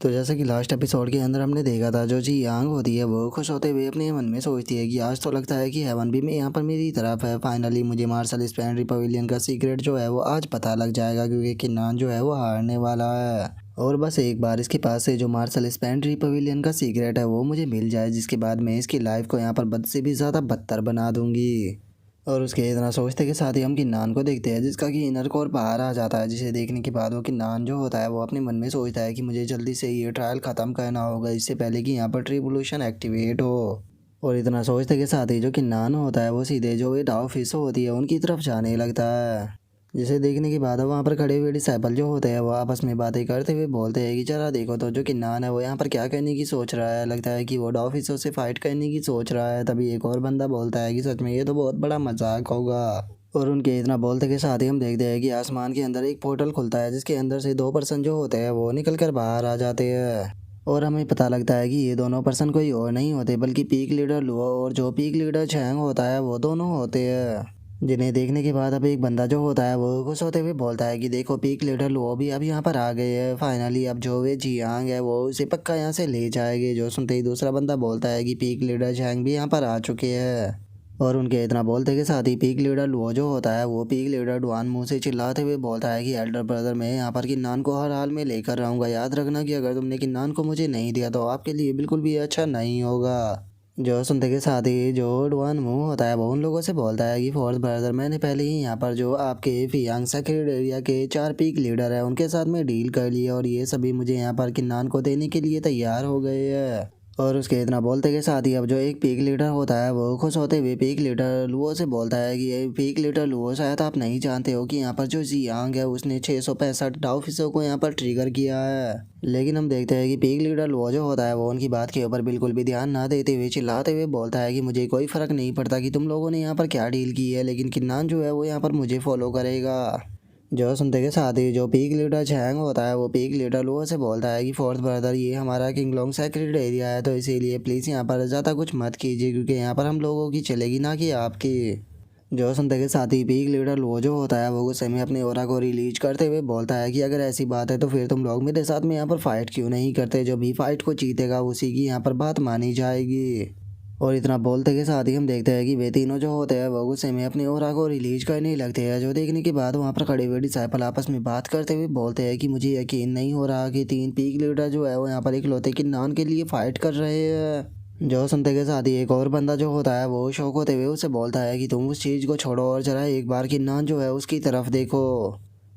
तो जैसे कि लास्ट एपिसोड के अंदर हमने देखा था, जो जी यांग होती है वो खुश होते हुए अपने मन में सोचती है कि आज तो लगता है कि हेवन भी मैं यहाँ पर मेरी तरफ है। फाइनली मुझे मार्शल स्पेंड्री पवेलियन का सीक्रेट जो है वो आज पता लग जाएगा, क्योंकि किन्नान जो है वो हारने वाला है। और बस एक बार इसके पास से जो मार्शल स्पेंड्री पवेलियन का सीक्रेट है वो मुझे मिल जाए, जिसके बाद मैं इसकी लाइफ को यहाँ पर बद से भी ज़्यादा बदतर बना दूंगी। और उसके इतना सोचते के साथ ही हम किन्नान को देखते हैं, जिसका कि इनर कोर बाहर आ जाता है, जिसे देखने के बाद वो किन्नान जो होता है वो अपने मन में सोचता है कि मुझे जल्दी से ये ट्रायल ख़त्म करना होगा, इससे पहले कि यहाँ पर ट्रिब्यूलेशन एक्टिवेट हो। और इतना सोचते के साथ ही जो किन्नान होता है वो सीधे जो ये डाव फिश होती है उनकी तरफ जाने लगता है, जिसे देखने के बाद वहाँ पर खड़े हुए डिसाइपल जो होते हैं वो आपस में बातें करते हुए बोलते हैं कि चला देखो तो जो किन्नान है वो यहाँ पर क्या करने की सोच रहा है। लगता है कि वो डॉफिसों से फाइट करने की सोच रहा है। तभी एक और बंदा बोलता है कि सच में ये तो बहुत बड़ा मजाक होगा। और उनके इतना बोलते के साथ ही हम देखते हैं कि आसमान के अंदर एक पोर्टल खुलता है, जिसके अंदर से दो पर्सन जो होते हैं वो निकल कर बाहर आ जाते हैं। और हमें पता लगता है कि ये दोनों पर्सन कोई और नहीं होते बल्कि पीक लीडर लुओ और जो पीक लीडर चैंग होता है वो दोनों होते हैं। जिन्हें देखने के बाद अब एक बंदा जो होता है वो खुश होते हुए बोलता है कि देखो पीक लीडर वो भी अब यहाँ पर आ गए हैं। फाइनली अब जो वे जियांग है वो उसे पक्का यहाँ से ले जाएंगे। जो सुनते ही दूसरा बंदा बोलता है कि पीक लीडर जियांग भी यहाँ पर आ चुके हैं। और उनके इतना बोलते के साथ ही पीक लीडर लुओ जो होता है वो पीक लीडर डुआन मुंह से चिल्लाते हुए बोलता है कि एल्डर ब्रदर मैं यहाँ पर किन्नान को हर हाल में लेकर रहूँगा। याद रखना कि अगर तुमने किन्नान को मुझे नहीं दिया तो आपके लिए बिल्कुल भी अच्छा नहीं होगा। जो सुनते के साथ ही जो डुआन मुंह होता है वो उन लोगों से बोलता है कि फोर्थ ब्रदर मैंने पहले ही यहाँ पर जो आपके फियांग सेक्रेट एरिया के 4 पीक लीडर है उनके साथ में डील कर लिया और ये सभी मुझे यहाँ पर किन्नान को देने के लिए तैयार हो गए हैं। और उसके इतना बोलते के साथ ही अब जो एक पीक लीडर होता है वो खुश होते हुए पीक लीडर लुओ से बोलता है कि ये पीक लीडर लुओ शायद आप नहीं जानते हो कि यहाँ पर जो जियांग है उसने 665 डाउफिसों को यहाँ पर ट्रिगर किया है। लेकिन हम देखते हैं कि पीक लीडर लुओ जो होता है वो उनकी बात के ऊपर बिल्कुल भी ध्यान ना देते हुए चिल्लाते हुए बोलता है कि मुझे कोई फर्क नहीं पड़ता कि तुम लोगों ने यहाँ पर क्या डील की है, लेकिन किन्नान जो है वो यहाँ पर मुझे फॉलो करेगा। जो सुनते के साथ ही जो पीक लीडर चैंग होता है वो पीक लीडर लुओ से बोलता है कि फोर्थ ब्रदर ये हमारा किंगलोंग सेक्रेट एरिया है, तो इसीलिए प्लीज़ यहाँ पर ज़्यादा कुछ मत कीजिए, क्योंकि यहाँ पर हम लोगों की चलेगी ना कि आपकी। जो सुनते के साथ ही पीक लीडर लुओ जो होता है वो गुस्से में अपने ओरा को रिलीज करते हुए बोलता है कि अगर ऐसी बात है तो फिर तुम लोग मेरे साथ में यहाँ पर फाइट क्यों नहीं करते। जो भी फाइट को जीतेगा उसी की यहाँ पर बात मानी जाएगी। और इतना बोलते के साथ ही हम देखते हैं कि वे तीनों जो होते हैं वो गुस्से में अपने ओरा को रिलीज करने लगते हैं। जो देखने के बाद वहाँ पर खड़े हुए डिसाइपल आपस में बात करते हुए बोलते हैं कि मुझे यकीन नहीं हो रहा कि 3 पीक लीडर जो है वो यहाँ पर इकलौते किन्नान के लिए फाइट कर रहे हैं। जो सुनते के साथ ही एक और बंदा जो होता है वो शौक होते हुए उससे बोलता है कि तुम उस चीज़ को छोड़ो और जरा एक बार किन्नान जो है उसकी तरफ देखो।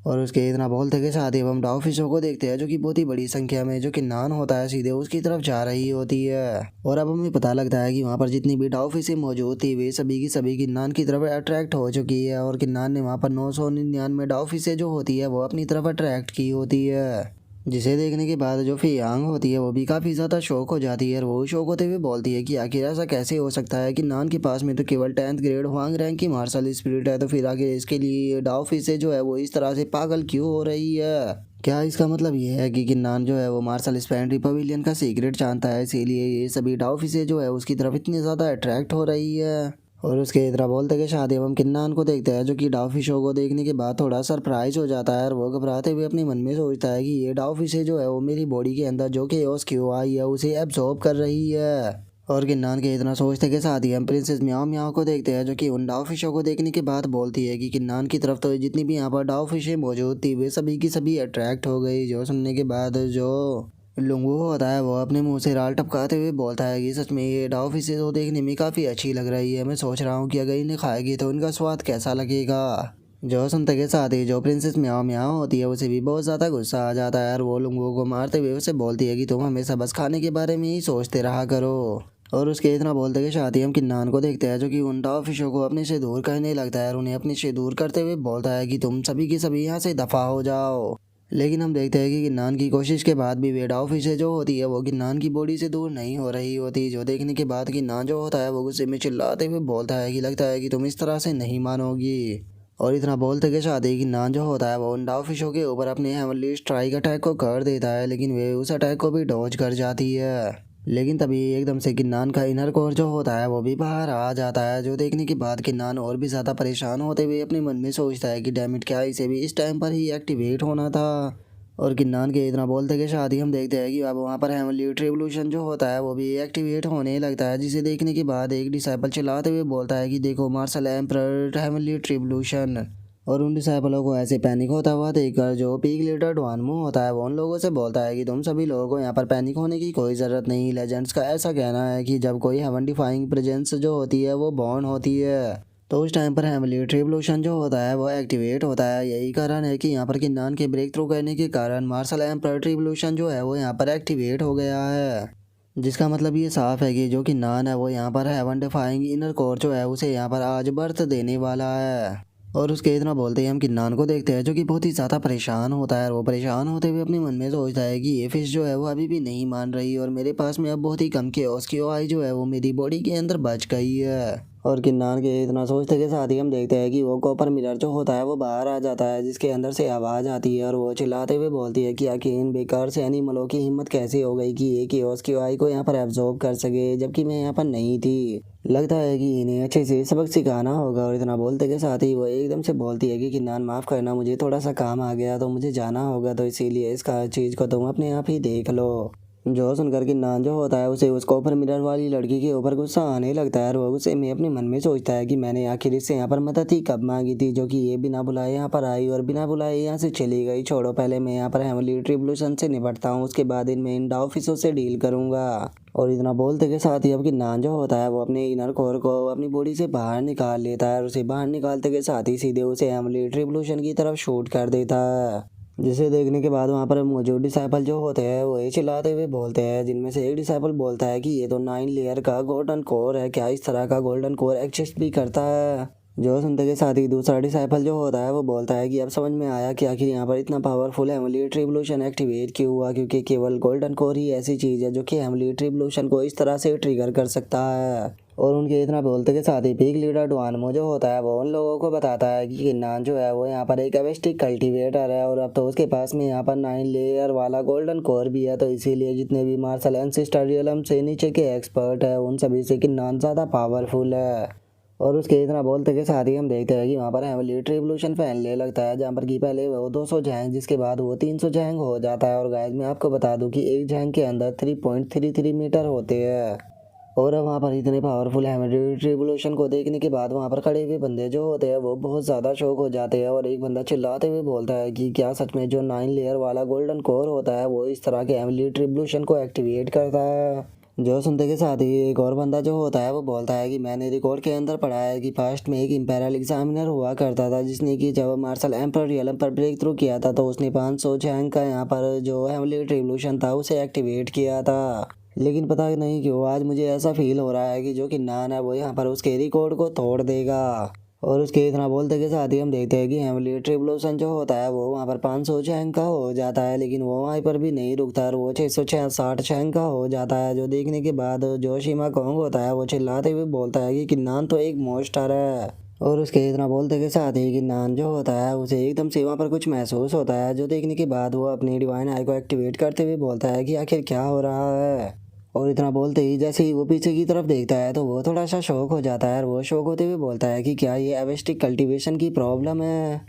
और उसके इतना बोलते के साथ ही हम डाव फिशों को देखते हैं, जो कि बहुत ही बड़ी संख्या में जो किन्नान होता है सीधे उसकी तरफ जा रही होती है। और अब हमें पता लगता है कि वहाँ पर जितनी भी डाव फिशें मौजूद थी वे सभी की सभी किन्नान की तरफ अट्रैक्ट हो चुकी है। और किन्नान ने वहाँ पर 999 डाव फिशें जो होती है वो अपनी तरफ अट्रैक्ट की होती है, जिसे देखने के बाद जो फियांग होती है वो भी काफ़ी ज़्यादा शौक हो जाती है। और वो शौक होते हुए बोलती है कि आखिर ऐसा कैसे हो सकता है कि नान के पास में तो केवल 10th ग्रेड हुआंग रैंक की मार्शल स्पिरिट है, तो फिर आगे इसके लिए डाव फिशे जो है वो इस तरह से पागल क्यों हो रही है। क्या इसका मतलब ये है कि किन्नान जो है वो मार्शल स्पेंड्री पवेलियन का सीक्रेट जानता है, इसीलिए ये सभी डाव फिशे जो है उसकी तरफ इतनी ज़्यादा अट्रैक्ट हो रही है। और उसके इतना बोलते के शादी हम किन्नान को देखते हैं, जो कि डाउफी शो को देखने के बाद थोड़ा सरप्राइज हो जाता है। और वो घबराते हुए अपने मन में सोचता है कि ये डाउफी से जो है वो मेरी बॉडी के अंदर जो कि ओस क्यों आई है उसे एब्जॉर्ब कर रही है। और किन्नान के इतना सोचते के साथ ही हम प्रिंसेस म्याओ म्याओ को देखते हैं, जो कि उन डाउ फिशों को देखने के बाद बोलती है कि किन्नान की तरफ तो जितनी भी यहाँ पर डाउ फिशें मौजूद थी वे सभी की सभी अट्रैक्ट हो गई। जो सुनने के बाद जो लुंगू होता है वो अपने मुंह से राल टपकाते हुए बोलता है कि सच में ये डाउ फिशें तो देखने में काफ़ी अच्छी लग रही है। मैं सोच रहा हूँ कि अगर इन्हें खाएगी तो इनका स्वाद कैसा लगेगा। जो सुनते के साथ ही जो प्रिंसेस म्याओ म्याओ होती है उसे भी बहुत ज़्यादा गुस्सा आ जाता है और वो लुंगू को मारते हुए उसे बोलती है कि तुम हमेशा बस खाने के बारे में ही सोचते रहा करो। और उसके इतना बोलते के साथ ही हम किन्नान को देखते हैं, जो कि उन डाउ फिशों को अपने से दूर करने लगता है और उन्हें अपने से दूर करते हुए बोलता है कि तुम सभी की सभी यहाँ से दफ़ा हो जाओ। लेकिन हम देखते हैं कि किन्नान की कोशिश के बाद भी वे डाउ फिशें जो होती है वो किन्नान की बॉडी से दूर नहीं हो रही होती। जो देखने के बाद किन्नान जो होता है वो गुस्से में चिल्लाते हुए बोलता है कि लगता है कि तुम इस तरह से नहीं मानोगी। और इतना बोलते के साथ ही किन्नान जो होता है वो उन डाउ फिशों के ऊपर अपने हेवनली स्ट्राइक अटैक को कर देता है, लेकिन वे उस अटैक को भी डॉज कर जाती है। लेकिन तभी एकदम से किन्नान का इनर कोर जो होता है वो भी बाहर आ जाता है। जो देखने के बाद किन्नान और भी ज़्यादा परेशान होते हुए अपने मन में सोचता है कि डैमिट क्या इसे भी इस टाइम पर ही एक्टिवेट होना था। और किन्नान के इतना बोलते के साथ ही हम देखते हैं कि अब वहाँ पर हेवनली रिवोल्यूशन जो होता है वो भी एक्टिवेट होने लगता है, जिसे देखने के बाद एक डिसाइपल चिल्लाते हुए बोलता है कि देखो मार्शल एम्परर हेवनली रिवोल्यूशन। और उन डिसाइपलों को ऐसे पैनिक होता हुआ देखकर जो पीक लीडर डुआनमो होता है वो उन लोगों से बोलता है कि तुम सभी लोगों को यहाँ पर पैनिक होने की कोई ज़रूरत नहीं। लेजेंड्स का ऐसा कहना है कि जब कोई हेवन डिफाइंग प्रेजेंस जो होती है वो बॉर्न होती है तो उस टाइम पर हेवनली रिवोल्यूशन जो होता है वो एक्टिवेट होता है। यही कारण है कि यहाँ पर किन्नान के ब्रेक थ्रू करने के कारण मार्शल एम्परर रिवोल्यूशन जो है वो यहाँ पर एक्टिवेट हो गया है, जिसका मतलब ये साफ है कि जो किन्नान है वो यहाँ पर हेवन डिफाइंग इनर कोर जो है उसे यहाँ पर आज बर्थ देने वाला है। और उसके इतना बोलते ही हम किन्नान को देखते हैं जो कि बहुत ही ज़्यादा परेशान होता है और वो परेशान होते हुए अपने मन में सोचता है कि ये फिश जो है वो अभी भी नहीं मान रही और मेरे पास में अब बहुत ही कम केओस की ओआई जो है वो मेरी बॉडी के अंदर बच गई है। और किन्नान के इतना सोचते के साथ ही हम देखते हैं कि वो कॉपर मिरर जो होता है वो बाहर आ जाता है, जिसके अंदर से आवाज़ आती है और वो चिल्लाते हुए बोलती है कि आखिर इन बेकार से एनिमलों की हिम्मत कैसे हो गई कि ये केओस की ओआई को यहाँ पर एब्जॉर्ब कर सके जबकि मैं यहाँ पर नहीं थी। लगता है कि इन्हें अच्छे से सबक सिखाना होगा। और इतना बोलते के साथ ही वो एकदम से बोलती है कि किन्नान माफ़ करना, मुझे थोड़ा सा काम आ गया तो मुझे जाना होगा, तो इसीलिए इसका चीज़ को तुम अपने आप ही देख लो। जो सुनकर किन्नान जो होता है उसे उस कॉपर मिरर वाली लड़की के ऊपर गुस्सा आने लगता है और वो गुस्से में अपने मन में सोचता है कि मैंने आखिर इससे यहाँ पर मदद ही कब मांगी थी जो कि ये बिना बुलाए यहाँ पर आई और बिना बुलाए यहाँ से चली गई। छोड़ो, पहले मैं यहाँ पर हेवनली रिवोल्यूशन से निपटता हूँ, उसके बाद इनमें इन ऑफिसों से डील करूंगा। और इतना बोलते के साथ ही अब किन्नान जो होता है वो अपने इनर कोर को अपनी बॉडी से बाहर निकाल लेता है और उसे बाहर निकालते के साथ ही सीधे उसे हेवनली रिवोल्यूशन की तरफ शूट कर देता है, जिसे देखने के बाद वहाँ पर मौजूद डिसाइपल जो होते हैं वो ये चिल्लाते हुए बोलते हैं, जिनमें से एक डिसाइपल बोलता है कि ये तो 9 लेयर का गोल्डन कोर है, क्या इस तरह का गोल्डन कोर एग्जिस्ट भी करता है। जो सुनते के साथ ही दूसरा डिसाइपल जो होता है वो बोलता है कि अब समझ में आया कि आखिर यहाँ पर इतना पावरफुल हेवनली रिवोल्यूशन एक्टिवेट क्यों हुआ, क्योंकि केवल गोल्डन कोर ही ऐसी चीज़ है जो कि हेवनली रिवोल्यूशन को इस तरह से ट्रिगर कर सकता है। और उनके इतना बोलते के साथ ही पीक लीडर डुआनमो जो होता है वो उन लोगों को बताता है कि किन्नान जो है वो यहाँ पर एक एवेस्टिक कल्टीवेटर है और अब तो उसके पास में यहाँ पर 9 लेयर वाला गोल्डन कोर भी है, तो इसीलिए जितने भी मार्शल एंसेस्टर रियलम से नीचे के एक्सपर्ट है उन सभी से किन्नान ज़्यादा पावरफुल है। और उसके इतना बोलते के साथ ही हम देखते हैं कि वहाँ पर हेवनली रिवोल्यूशन फैलने लगता है, जहाँ पर कि पहले वो 200 जैंग जिसके बाद वो 300 जैंग हो जाता है। और गाइस मैं आपको बता दूं कि एक जैंग के अंदर 3.33 मीटर होते हैं। और अब वहाँ पर इतने पावरफुल हेवनली रिवोल्यूशन को देखने के बाद वहाँ पर खड़े हुए बंदे जो होते हैं वो बहुत ज़्यादा शौक हो जाते हैं और एक बंदा चिल्लाते हुए बोलता है कि क्या सच में जो 9 लेयर वाला गोल्डन कोर होता है वो इस तरह के हेवनली रिवोल्यूशन को एक्टिवेट करता है। जो सुनते के साथ ही एक और बंदा जो होता है वो बोलता है कि मैंने रिकॉर्ड के अंदर पढ़ा है कि पास्ट में एक इंपेरियल एग्जामिनर हुआ करता था जिसने कि जब मार्शल एम्परर रियलम पर ब्रेक थ्रू किया था तो उसने 500 जैंग का यहाँ पर जो हेवनली रिवोल्यूशन था उसे एक्टिवेट किया था। लेकिन पता नहीं क्यों आज मुझे ऐसा फील हो रहा है कि जो किन्नान है वो यहाँ पर उसके रिकॉर्ड को तोड़ देगा। और उसके इतना बोलते के साथ ही हम देखते हैं कि हेवनली रिवोल्यूशन जो होता है वो वहाँ पर 500 जैंग का हो जाता है, लेकिन वो वहीं पर भी नहीं रुकता और वो 660 जैंग का हो जाता है। जो देखने के बाद जो शिमा कोंग होता है वो चिल्लाते हुए बोलता है कि किन्नान तो एक मॉन्स्टर है। और उसके इतना बोलते के साथ ही किन्नान जो होता है उसे एकदम से वहाँ पर कुछ महसूस होता है, जो देखने के बाद वो अपनी डिवाइन आई को एक्टिवेट करते हुए बोलता है कि आखिर क्या हो रहा है। और इतना बोलते ही जैसे ही वो पीछे की तरफ देखता है तो वो थोड़ा सा शौक हो जाता है और वो शौक होते हुए बोलता है कि क्या ये एवेस्टिक कल्टीवेशन की प्रॉब्लम है।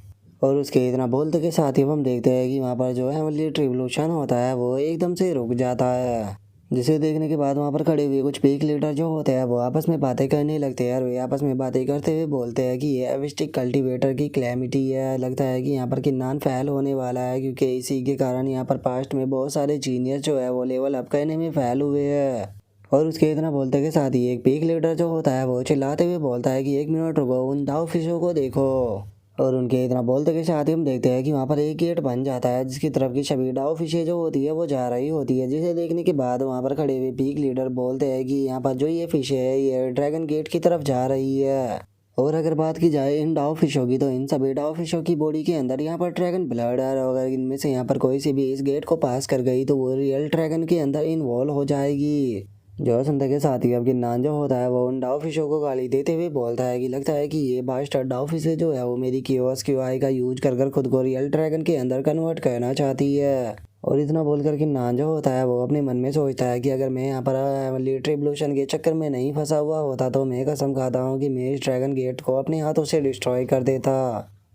और उसके इतना बोलते के साथ ही हम देखते हैं कि वहाँ पर जो हेवनली रिवोल्यूशन होता है वो एकदम से रुक जाता है, जिसे देखने के बाद वहाँ पर खड़े हुए कुछ पीक लीडर जो होते हैं वो आपस में बातें करने लगते हैं और वे आपस में बातें करते हुए बोलते हैं कि ये एविस्टिक कल्टीवेटर की क्लैमिटी है। लगता है कि यहाँ पर किन्नान फेल होने वाला है, क्योंकि इसी के कारण यहाँ पर पास्ट में बहुत सारे जीनियस जो है वो लेवल अप करने में फेल हुए हैं। और उसके इतना बोलते के साथ ही एक पीक लीडर जो होता है वो चिल्लाते हुए बोलता है कि 1 मिनट रुको, उन दाव फिशों को देखो। और उनके इतना बोलते के साथ ही हम देखते हैं कि वहाँ पर एक गेट बन जाता है जिसकी तरफ की सभी डाव फिशें जो होती है वो जा रही होती है, जिसे देखने के बाद वहाँ पर खड़े हुए पीक लीडर बोलते हैं कि यहाँ पर जो ये फिश है ये ड्रैगन गेट की तरफ जा रही है। और अगर बात की जाए इन डाव फिशों की तो इन सभी डाव फिशों की बॉडी के अंदर यहाँ पर ड्रैगन ब्लड है, और अगर इनमें से यहाँ पर कोई सी भी इस गेट को पास कर गई तो वो रियल ड्रैगन के अंदर इन्वॉल्व हो जाएगी। जो सुनते के साथ ही अब किन्नान जो होता है वो उन डाव फिशों को गाली देते हुए बोलता है कि लगता है कि ये बास्टर्ड डाव फिशें जो है वो मेरी केओस क्यूआई का यूज कर कर खुद को रियल ड्रैगन के अंदर कन्वर्ट करना चाहती है। और इतना बोलकर किन्नान जो होता है वो अपने मन में सोचता है कि अगर मैं यहाँ पर हेवनली रिवोल्यूशन के चक्कर में नहीं फंसा हुआ होता तो मैं कसम खाता हूँ कि मैं इस ड्रैगन गेट को अपने हाथों से डिस्ट्रॉय कर देता।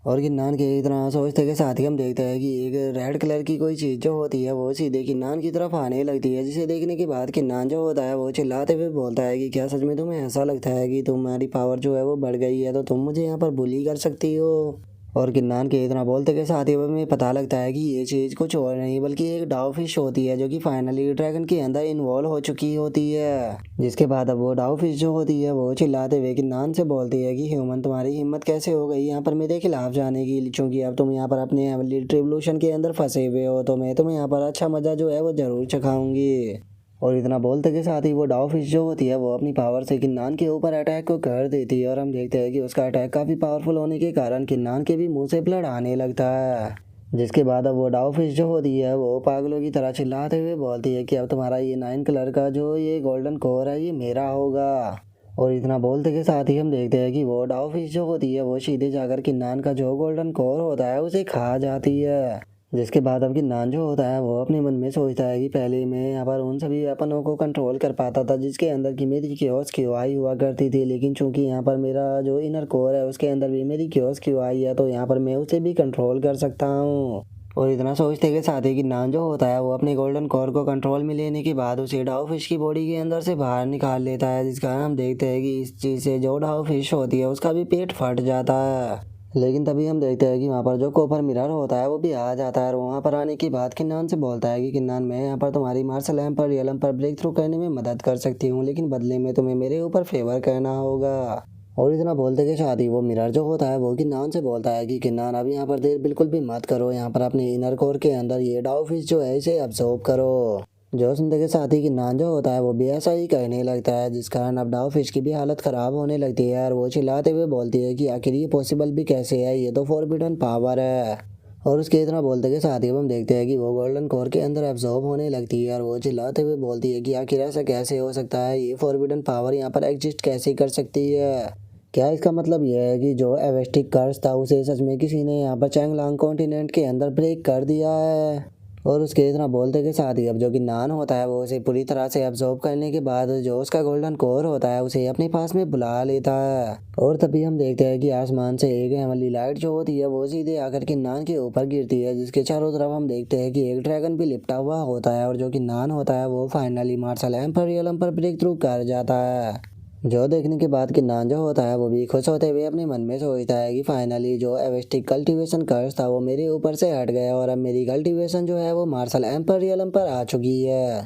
और किन्नान के इतना सोचते के साथ ही हम देखते हैं कि एक रेड कलर की कोई चीज़ जो होती है वो सीधे किन्नान की तरफ आने लगती है, जिसे देखने के बाद किन्नान जो होता है वो चिल्लाते हुए बोलता है कि क्या सच में तुम्हें ऐसा लगता है कि तुम्हारी पावर जो है वो बढ़ गई है तो तुम मुझे यहाँ पर बुली कर सकती हो। और किन्नान के इतना बोलते के साथ ही हमें पता लगता है कि ये चीज़ कुछ और नहीं बल्कि एक डाव फिश होती है, जो कि फाइनली ड्रैगन के अंदर इन्वॉल्व हो चुकी होती है। जिसके बाद अब वो डाव फिश जो होती है वो चिल्लाते हुए किन्नान से बोलती है कि ह्यूमन, तुम्हारी हिम्मत कैसे हो गई यहाँ पर मेरे खिलाफ जाने की, क्योंकि अब तुम यहाँ पर अपने रिवोल्यूशन के अंदर फंसे हुए हो तो मैं तुम्हें यहाँ पर अच्छा मजा जो है वो जरूर चखाऊंगी। और इतना बोलते के साथ ही वो डाव फिश जो होती है वो अपनी पावर से किन्नान के ऊपर अटैक को कर देती है, और हम देखते हैं कि उसका अटैक काफ़ी पावरफुल होने के कारण किन्नान के भी मुंह से ब्लड आने लगता है। जिसके बाद अब वो डाव फिश जो होती है वो पागलों की तरह चिल्लाते हुए बोलती है कि अब तुम्हारा ये 9 कलर का जो ये गोल्डन कोर है ये मेरा होगा। और इतना बोलते के साथ ही हम देखते हैं कि वो डाव फिश जो होती है वो सीधे जाकर किन्नान का जो गोल्डन कोर होता है उसे खा जाती है। जिसके बाद अब किन्नान जो होता है वो अपने मन में सोचता है कि पहले मैं यहाँ पर उन सभी वेपनों को कंट्रोल कर पाता था जिसके अंदर की मेरी क्योस क्यूआई हुआ करती थी, लेकिन चूंकि यहाँ पर मेरा जो इनर कोर है उसके अंदर भी मेरी क्योस क्यूआई है तो यहाँ पर मैं उसे भी कंट्रोल कर सकता हूँ। और इतना सोचते के साथ ही किन्नान जो होता है वो अपने गोल्डन कोर को कंट्रोल में लेने के बाद उसे डाव फिश की बॉडी के अंदर से बाहर निकाल लेता है, जिसका हम देखते हैं कि इस चीज़ से जो डाव फिश होती है उसका भी पेट फट जाता है। लेकिन तभी हम देखते हैं कि वहाँ पर जो कॉपर मिरर होता है वो भी आ जाता है, और वहाँ पर आने के बाद किन्नान से बोलता है कि किन्नान, मैं यहाँ पर तुम्हारी मार्शल एम पर रियलम पर ब्रेक थ्रू करने में मदद कर सकती हूँ, लेकिन बदले में तुम्हें मेरे ऊपर फेवर करना होगा। और इतना बोलते के साथ ही वो मिरर जो होता है वो किन्नान से बोलता है कि किन्नान अब यहाँ पर देर बिल्कुल भी मत करो, यहाँ पर अपने इनर कोर के अंदर ये डाव फिश जो है इसे अब्सॉर्ब करो। जो सुनते के साथ ही किन्नान जो होता है वो भी ऐसा ही कहने लगता है, जिस कारण अब डाव फिश की भी हालत खराब होने लगती है, और वो चिल्लाते हुए बोलती है कि आखिर ये पॉसिबल भी कैसे है, ये तो फॉरबिडन पावर है। और उसके इतना बोलते के साथ ही हम देखते हैं कि वो गोल्डन कोर के अंदर एब्जॉर्ब होने लगती है, और वो चिल्लाते हुए बोलती है कि आखिर ऐसा कैसे हो सकता है, ये फॉरबिडन पावर यहाँ पर एग्जिस्ट कैसे कर सकती है। क्या इसका मतलब यह है कि जो एवेस्टिक कर्स था उसे सच में किसी ने यहाँ पर चैंगलांग कॉन्टिनेंट के अंदर ब्रेक कर दिया है। और उसके इतना बोलते के साथ ही अब जो कि नान होता है वो उसे पूरी तरह से अब्जॉर्ब करने के बाद जो उसका गोल्डन कोर होता है उसे अपने पास में बुला लेता है। और तभी हम देखते हैं कि आसमान से एक हेमली लाइट जो होती है वो सीधे आकर के नान के ऊपर गिरती है, जिसके चारों तरफ हम देखते हैं कि एक ड्रैगन भी लिपटा हुआ होता है, और जो कि नान होता है वो फाइनली मार्शल एम्पर पर ब्रेक थ्रू कर जाता है। जो देखने के बाद किन्नान जो होता है वो भी खुश होते हुए अपने मन में सोचता है कि फाइनली जो एवेस्टिक कल्टीवेशन कर्स था वो मेरे ऊपर से हट गया, और अब मेरी कल्टीवेशन जो है वो मार्शल एम्पर पर आ चुकी है।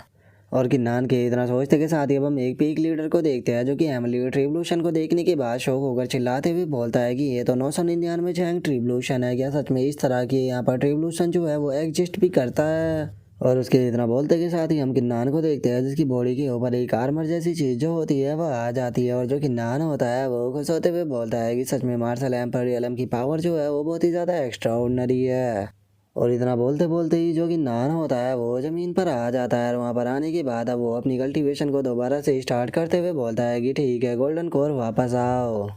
और किन्नान के इतना सोचते के साथ ही अब हम एक पीक लीडर को देखते हैं, जो कि हेमलीट रिवोल्यूशन को देखने के बाद शौक होकर चिल्लाते हुए बोलता है कि ये तो 999 जैंग रिवोल्यूशन है, क्या सच में इस तरह की यहाँ पर रिवोल्यूशन जो है वो एग्जिस्ट भी करता है। और उसके इतना बोलते के साथ ही हम किन्नान को देखते हैं, जिसकी बॉडी के ऊपर एक आर्मर जैसी चीज जो होती है वह आ जाती है, और जो किन्नान होता है वो खुश होते हुए बोलता है कि सच में मार्शल एम्पर की पावर जो है वो बहुत ही ज़्यादा एक्स्ट्रा ऑर्डिनरी है। और इतना बोलते बोलते ही जो कि नान होता है वो ज़मीन पर आ जाता है, और वहाँ पर आने के बाद अब वो अपनी कल्टीवेशन को दोबारा से स्टार्ट करते हुए बोलता है कि ठीक है गोल्डन कोर वापस आओ।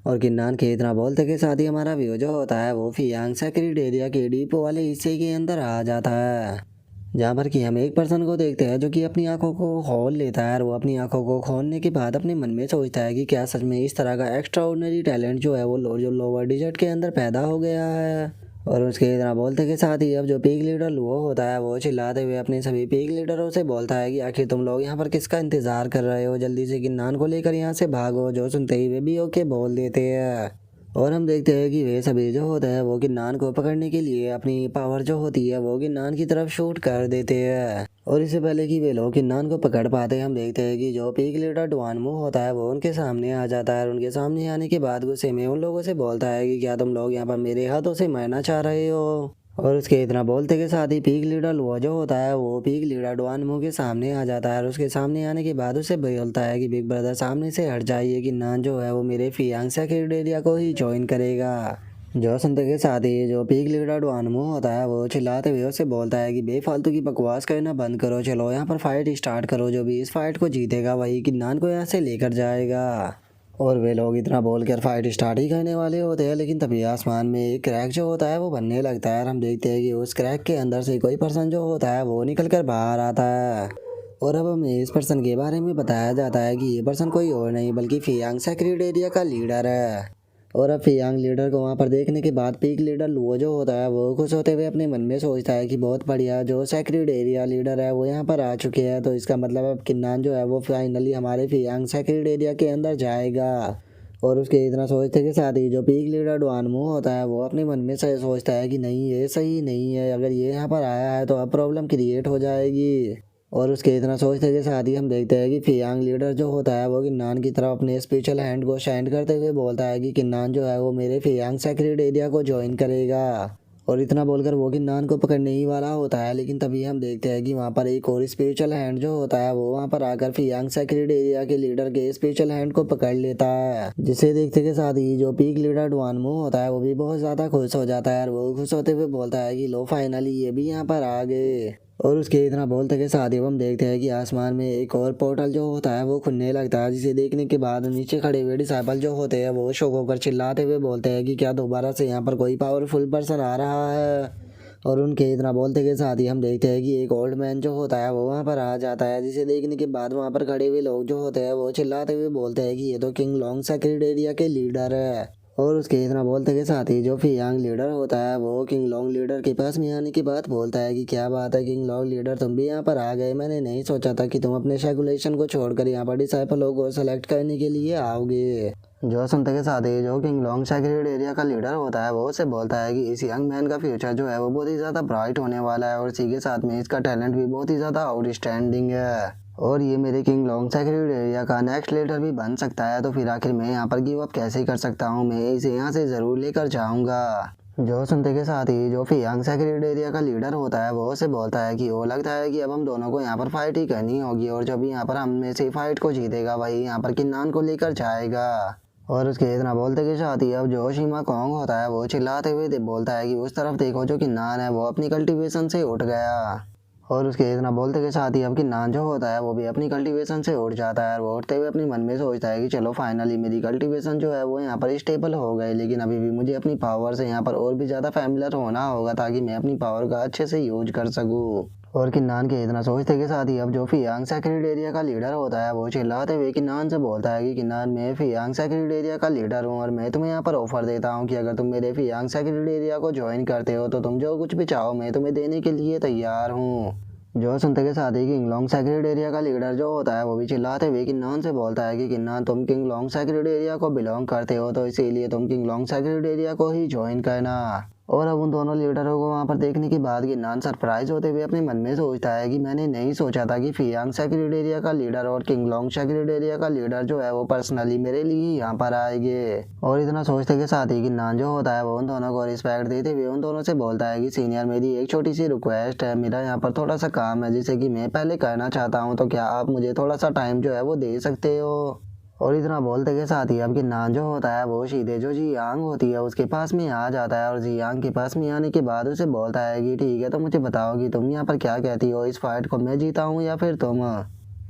और किन्नान के इतना बोलते के साथ ही हमारा व्यू जो होता है वो फियांग सेक्रेट एरिया के डीप वाले हिस्से के अंदर आ जाता है, जहाँ पर कि हम एक पर्सन को देखते हैं जो कि अपनी आंखों को खोल लेता है, और वो अपनी आंखों को खोलने के बाद अपने मन में सोचता है कि क्या सच में इस तरह का एक्स्ट्रा ऑर्डिनरी टैलेंट जो है वो जो लोअर डिजिट के अंदर पैदा हो गया है। और उसके इतना बोलते के साथ ही अब जो पीक लीडर वो होता है वो चिल्लाते हुए अपने सभी पीक लीडरों से बोलता है कि आखिर तुम लोग यहाँ पर किसका इंतजार कर रहे हो, जल्दी से किन्नान को लेकर यहाँ से भागो। जो सुनते ही वे भी ओके बोल देते हैं, और हम देखते हैं कि वे सभी जो होता है वो किन्नान को पकड़ने के लिए अपनी पावर जो होती है वो किन्नान की तरफ शूट कर देते हैं। और इससे पहले कि वे लोग किन्नान को पकड़ पाते हैं हम देखते हैं कि जो पीक लीडर डुआनमू होता है वो उनके सामने आ जाता है, और उनके सामने आने के बाद गुस्से में उन लोगों से बोलता है कि क्या तुम लोग यहाँ पर मेरे हाथों से मरना चाह रहे हो। और उसके इतना बोलते के साथ ही पीक लीडर वो जो होता है वो पीक लीडर डुआनमू के सामने आ जाता है, और उसके सामने आने के बाद उसे बोलता है कि बिग ब्रदर सामने से हट जाइए, कि नान जो है वो मेरे फियांग सेक्रेट एरिया को ही ज्वाइन करेगा। जो सुनते के साथ ही जो पीक लीडर डुआनमू होता है वो चिल्लाते हुए उससे बोलता है कि बेफालतू की बकवास करना बंद करो, चलो यहाँ पर फाइट स्टार्ट करो, जो भी इस फाइट को जीतेगा वही किन्नान को यहाँ से लेकर जाएगा। और वे लोग इतना बोलकर फाइट स्टार्ट ही करने वाले होते हैं, लेकिन तभी आसमान में एक क्रैक जो होता है वो बनने लगता है, और हम देखते हैं कि उस क्रैक के अंदर से कोई पर्सन जो होता है वो निकल कर बाहर आता है। और अब हमें इस पर्सन के बारे में बताया जाता है कि ये पर्सन कोई और नहीं बल्कि फियांग सेक्रेट एरिया का लीडर है। और अब फियांग लीडर को वहाँ पर देखने के बाद पीक लीडर लुओ जो होता है वो खुश होते हुए अपने मन में सोचता है कि बहुत बढ़िया, जो सेक्रेड एरिया लीडर है वो यहाँ पर आ चुके हैं, तो इसका मतलब अब किन्नान जो है वो फाइनली हमारे फियांग सेक्रेड एरिया के अंदर जाएगा। और उसके इतना सोचते के साथ ही जो पीक लीडर डुआनमू होता है वो अपने मन में से सोचता है कि नहीं, ये सही नहीं है, अगर ये यहाँ पर आया है तो अब प्रॉब्लम क्रिएट हो जाएगी। और उसके इतना सोचते के साथ ही हम देखते हैं कि फियांग लीडर जो होता है वो किन्नान की तरफ अपने स्पेशल हैंड को शेंड करते हुए बोलता है कि किन्नान जो है वो मेरे फियांग सेक्रेड एरिया को ज्वाइन करेगा। और इतना बोलकर वो किन्नान को पकड़ने ही वाला होता है, लेकिन तभी हम देखते हैं कि वहाँ पर एक और स्पिरिचुअल हैंड जो होता है वो वहाँ पर आकर फियांग सेक्रेड एरिया के लीडर के स्पिरिचुअल हैंड को पकड़ लेता है, जिसे देखते के साथ ही जो पीक लीडर डुआनमू होता है वो भी बहुत ज्यादा खुश हो जाता है। और वो खुश होते हुए बोलता है कि लो, फाइनली ये भी यहाँ पर आ गए। और उसके इतना बोलते के साथ ही हम देखते हैं कि आसमान में एक और पोर्टल जो होता है वो खुलने लगता है, जिसे देखने के बाद नीचे खड़े हुए डिसाइपल जो होते हैं वो शौक होकर चिल्लाते हुए बोलते हैं कि क्या दोबारा से यहाँ पर कोई पावरफुल पर्सन आ रहा है। और उनके इतना बोलते के साथ ही हम देखते हैं कि एक ओल्ड मैन जो होता है वो वहाँ पर आ जाता है, जिसे देखने के बाद वहाँ पर खड़े हुए लोग जो होते हैं वो चिल्लाते हुए बोलते हैं कि ये तो किंग लॉन्ग सेक्रेड एरिया के लीडर है। और उसके इतना बोलते के साथ ही जो फियांग लीडर होता है वो किंग लॉन्ग लीडर के पास में आने की बात बोलता है कि क्या बात है किंग लॉन्ग लीडर, तुम भी यहाँ पर आ गए, मैंने नहीं सोचा था कि तुम अपने सेकुलेशन को छोड़कर यहाँ पर डिसाइपलों को सेलेक्ट करने के लिए आओगे। जो सुनते के साथ ही जो किंग लॉन्ग सेक्रेड एरिया का लीडर होता है वो उसे बोलता है कि इस यंग मैन का फ्यूचर जो है वो बहुत ही ज़्यादा ब्राइट होने वाला है, और इसी के साथ में इसका टैलेंट भी बहुत ही ज़्यादा आउटस्टैंडिंग है, और ये मेरे किंग लॉन्ग सेक्रेड एरिया का नेक्स्ट लीडर भी बन सकता है। तो फिर आखिर मैं यहाँ पर गिव अप कैसे कर सकता हूँ, मैं इसे यहाँ से ज़रूर लेकर जाऊँगा। जो सुनते के साथ ही जो फियांग सेक्रेड एरिया का लीडर होता है वो उसे बोलता है कि वो लगता है कि अब हम दोनों को यहाँ पर फाइट ही करनी होगी, और जो भी यहाँ पर हम में से फाइट को जीतेगा वही यहाँ पर किन्नान को लेकर जाएगा। और उसके इतना बोलते के साथ ही अब जो शिमा कोंग होता है वो चिल्लाते हुए बोलता है कि उस तरफ देखो, जो किन्नान है वो अपनी कल्टीवेशन से उठ गया। और उसके इतना बोलते के साथ ही अब किन्नान जो होता है वो भी अपनी कल्टीवेशन से उठ जाता है, और वो उठते हुए अपने मन में सोचता है कि चलो फाइनली मेरी कल्टीवेशन जो है वो यहाँ पर स्टेबल हो गई, लेकिन अभी भी मुझे अपनी पावर से यहाँ पर और भी ज़्यादा फैमिलियर होना होगा ताकि मैं अपनी पावर का अच्छे से यूज कर सकूँ। और किन्नान के इतना सोचते के साथ ही अब जो फियांग सेक्रेड एरिया का लीडर होता है वो चिल्लाते हुए किन्नान से बोलता है कि किन्नान, मैं फियांग सेक्रेड एरिया का लीडर हूँ, और मैं तुम्हें यहाँ पर ऑफर देता हूँ कि अगर तुम मेरे फियांग सेक्रेड एरिया को ज्वाइन करते हो तो तुम जो कुछ भी चाहो मैं तुम्हें देने के लिए तैयार हूँ। जो सुनते के साथ ही किंग लॉन्ग सेक्रेड एरिया का लीडर जो होता है वो भी चिल्लाते हुए किन्नान से बोलता है कि किन्नान, तुम किंग लॉन्ग सेक्रेड एरिया को बिलोंग करते हो तो इसीलिए तुम किंग लॉन्ग सेक्रेड एरिया को ही ज्वाइन करना। और अब उन दोनों लीडरों को वहाँ पर देखने के बाद किन्नान सरप्राइज होते हुए अपने मन में सोचता है कि मैंने नहीं सोचा था कि फियांग सेक्रेड एरिया का लीडर और किंग लॉन्ग सेक्रेड एरिया का लीडर जो है वो पर्सनली मेरे लिए यहाँ पर आएंगे। और इतना सोचते के साथ ही किन्नान जो होता है वो उन दोनों को रिस्पेक्ट देते हुए उन दोनों से बोलता है कि सीनियर, मेरी एक छोटी सी रिक्वेस्ट है, मेरा यहाँ पर थोड़ा सा काम है जिसे कि मैं पहले करना चाहता हूँ, तो क्या आप मुझे थोड़ा सा टाइम जो है वो दे सकते हो। और इतना बोलते के साथ ही अब किन्नान जो होता है वो सीधे जो जियांग होती है उसके पास में आ जाता है, और जियांग के पास में आने के बाद उसे बोलता है कि ठीक है, तो मुझे बताओ कि तुम यहाँ पर क्या कहती हो, इस फाइट को मैं जीता हूँ या फिर तुम।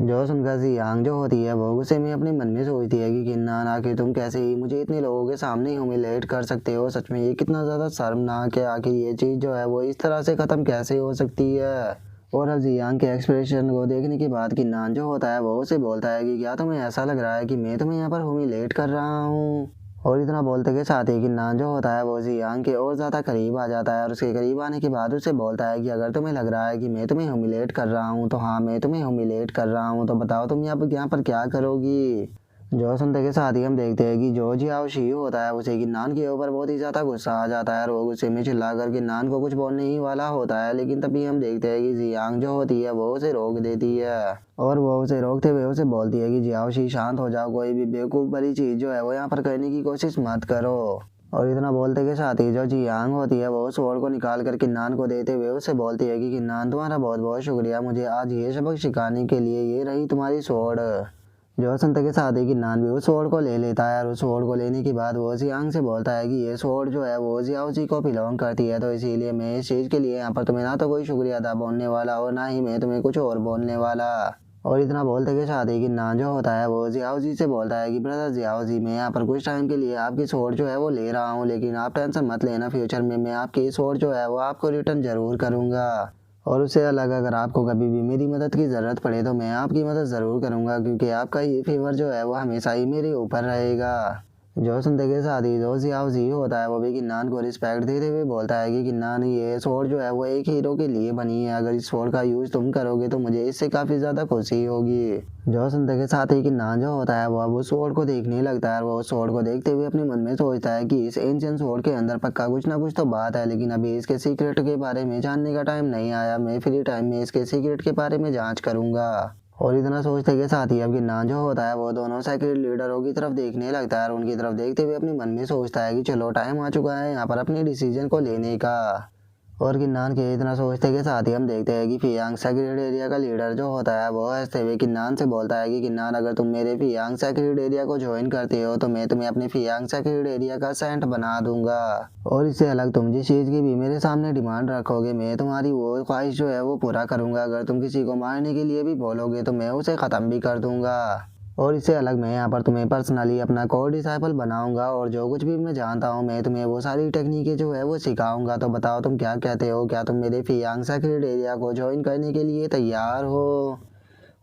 जो सुनकर जियांग जो होती है वो गुस्से में अपने मन में सोचती है कि किन्नान, आखिर तुम कैसे ही मुझे इतने लोगों के सामने ह्यूमिलेट कर सकते हो, सच में ये कितना ज़्यादा शर्मनाक है, आखिर ये चीज़ जो है वो इस तरह से ख़त्म कैसे हो सकती है। और अब जियांग के एक्सप्रेशन को देखने के बाद किन्नान जो होता है वो उसे बोलता है कि क्या तुम्हें ऐसा लग रहा है कि मैं तुम्हें यहाँ पर ह्यूमिलेट कर रहा हूँ। और इतना बोलते के साथ ही किन्नान जो होता है वो जियांग के और ज़्यादा करीब आ जाता है, और उसके करीब आने के बाद उसे बोलता है कि अगर तुम्हें लग रहा है कि मैं तुम्हें ह्यूमिलेट कर रहा हूँ तो हाँ, मैं तुम्हें ह्यूमिलेट कर रहा हूँ, तो बताओ तुम यहाँ पर क्या करोगी। जो सुनते के साथ ही हम देखते हैं कि जो जियाओ शी होता है उसे किन्नान के ऊपर बहुत ही ज़्यादा गुस्सा आ जाता है, और वो गुस्से में चिल्लाकर किन्नान को कुछ बोलने ही वाला होता है, लेकिन तभी हम देखते हैं कि जियांग जो होती है वो उसे रोक देती है, और वो उसे रोकते हुए उसे बोलती है कि जियाओ शी शांत हो जाओ, कोई भी बेवकूफ़ भरी चीज़ जो है वो यहाँ पर करने की कोशिश मत करो। और इतना बोलते के साथ ही जो जियांग होती है वो स्वॉर्ड को निकाल कर किन्नान को देते हुए उससे बोलती है कि किन्नान, तुम्हारा बहुत बहुत शुक्रिया मुझे आज ये सबक सिखाने के लिए, ये रही तुम्हारी स्वॉर्ड। जो सुनते के साथ ही किन्नान भी उस स्वॉर्ड को ले लेता है, और उस स्वॉर्ड को लेने के बाद वो जियांग से बोलता है कि ये स्वॉर्ड जो है वो जियाओ जी को बिलोंग करती है, तो इसीलिए मैं इस चीज़ के लिए यहाँ पर तुम्हें ना तो कोई शुक्रिया अदा बोलने वाला और ना ही मैं तुम्हें कुछ और बोलने वाला। और इतना बोलते के साथ ही किन्नान जो होता है वो जियाओ जी से बोलता है कि ब्रदर जियाओ जी, मैं यहाँ पर कुछ टाइम के लिए आपकी स्वॉर्ड जो है वो ले रहा हूँ, लेकिन आप टेंशन मत लेना, फ्यूचर में मैं आपकी स्वॉर्ड जो है वो आपको रिटर्न ज़रूर करूँगा। और उससे अलग अगर आपको कभी भी मेरी मदद की ज़रूरत पड़े तो मैं आपकी मदद ज़रूर करूँगा, क्योंकि आपका ये फेवर जो है वो हमेशा ही मेरे ऊपर रहेगा। जो सुनते के साथ ही जो जियाजी होता है वो भी किन्नान को रिस्पेक्ट देते हुए बोलता है कि किन्नान ये स्वॉर्ड जो है वो एक हीरो के लिए बनी है, अगर इस स्वॉर्ड का यूज तुम करोगे तो मुझे इससे काफी ज्यादा खुशी होगी। जो सुनते के साथ ही किन्नान जो होता है वो अब उस स्वॉर्ड को देखने लगता है। वो उस स्वॉर्ड को देखते हुए अपने मन में सोचता है कि इस एंशिएंट स्वॉर्ड के अंदर पक्का कुछ ना कुछ तो बात है, लेकिन अभी इसके सीक्रेट के बारे में जानने का टाइम नहीं आया। मैं फ्री टाइम में इसके सीक्रेट के बारे में जांच करूंगा। और इतना सोचते के साथ ही अब गिन्ना जो होता है वो दोनों सेक्रेट लीडरों की तरफ देखने लगता है और उनकी तरफ देखते हुए अपने मन में सोचता है कि चलो टाइम आ चुका है यहाँ पर अपने डिसीजन को लेने का। और किन्नान के इतना सोचते के साथ ही हम देखते हैं कि फियांग सेक्रेट एरिया का लीडर जो होता है वो हंसते हुए किन्नान से बोलता है कि किन्नान, अगर तुम मेरे फियांग सेक्रेट एरिया को ज्वाइन करते हो तो मैं तुम्हें अपने फियांग सेक्रेट एरिया का सेंट बना दूंगा। और इससे अलग तुम जिस चीज की भी मेरे सामने डिमांड रखोगे मैं तुम्हारी वो ख्वाहिश जो है वो पूरा करूंगा। अगर तुम किसी को मारने के लिए भी बोलोगे तो मैं उसे खत्म भी कर दूंगा। और इससे अलग मैं यहाँ पर तुम्हें पर्सनली अपना कोर डिसाइपल बनाऊंगा और जो कुछ भी मैं जानता हूँ मैं तुम्हें वो सारी टेक्निकें जो है वो सिखाऊंगा। तो बताओ तुम क्या कहते हो, क्या तुम मेरे फियांग सेक्रेट एरिया को ज्वाइन करने के लिए तैयार हो?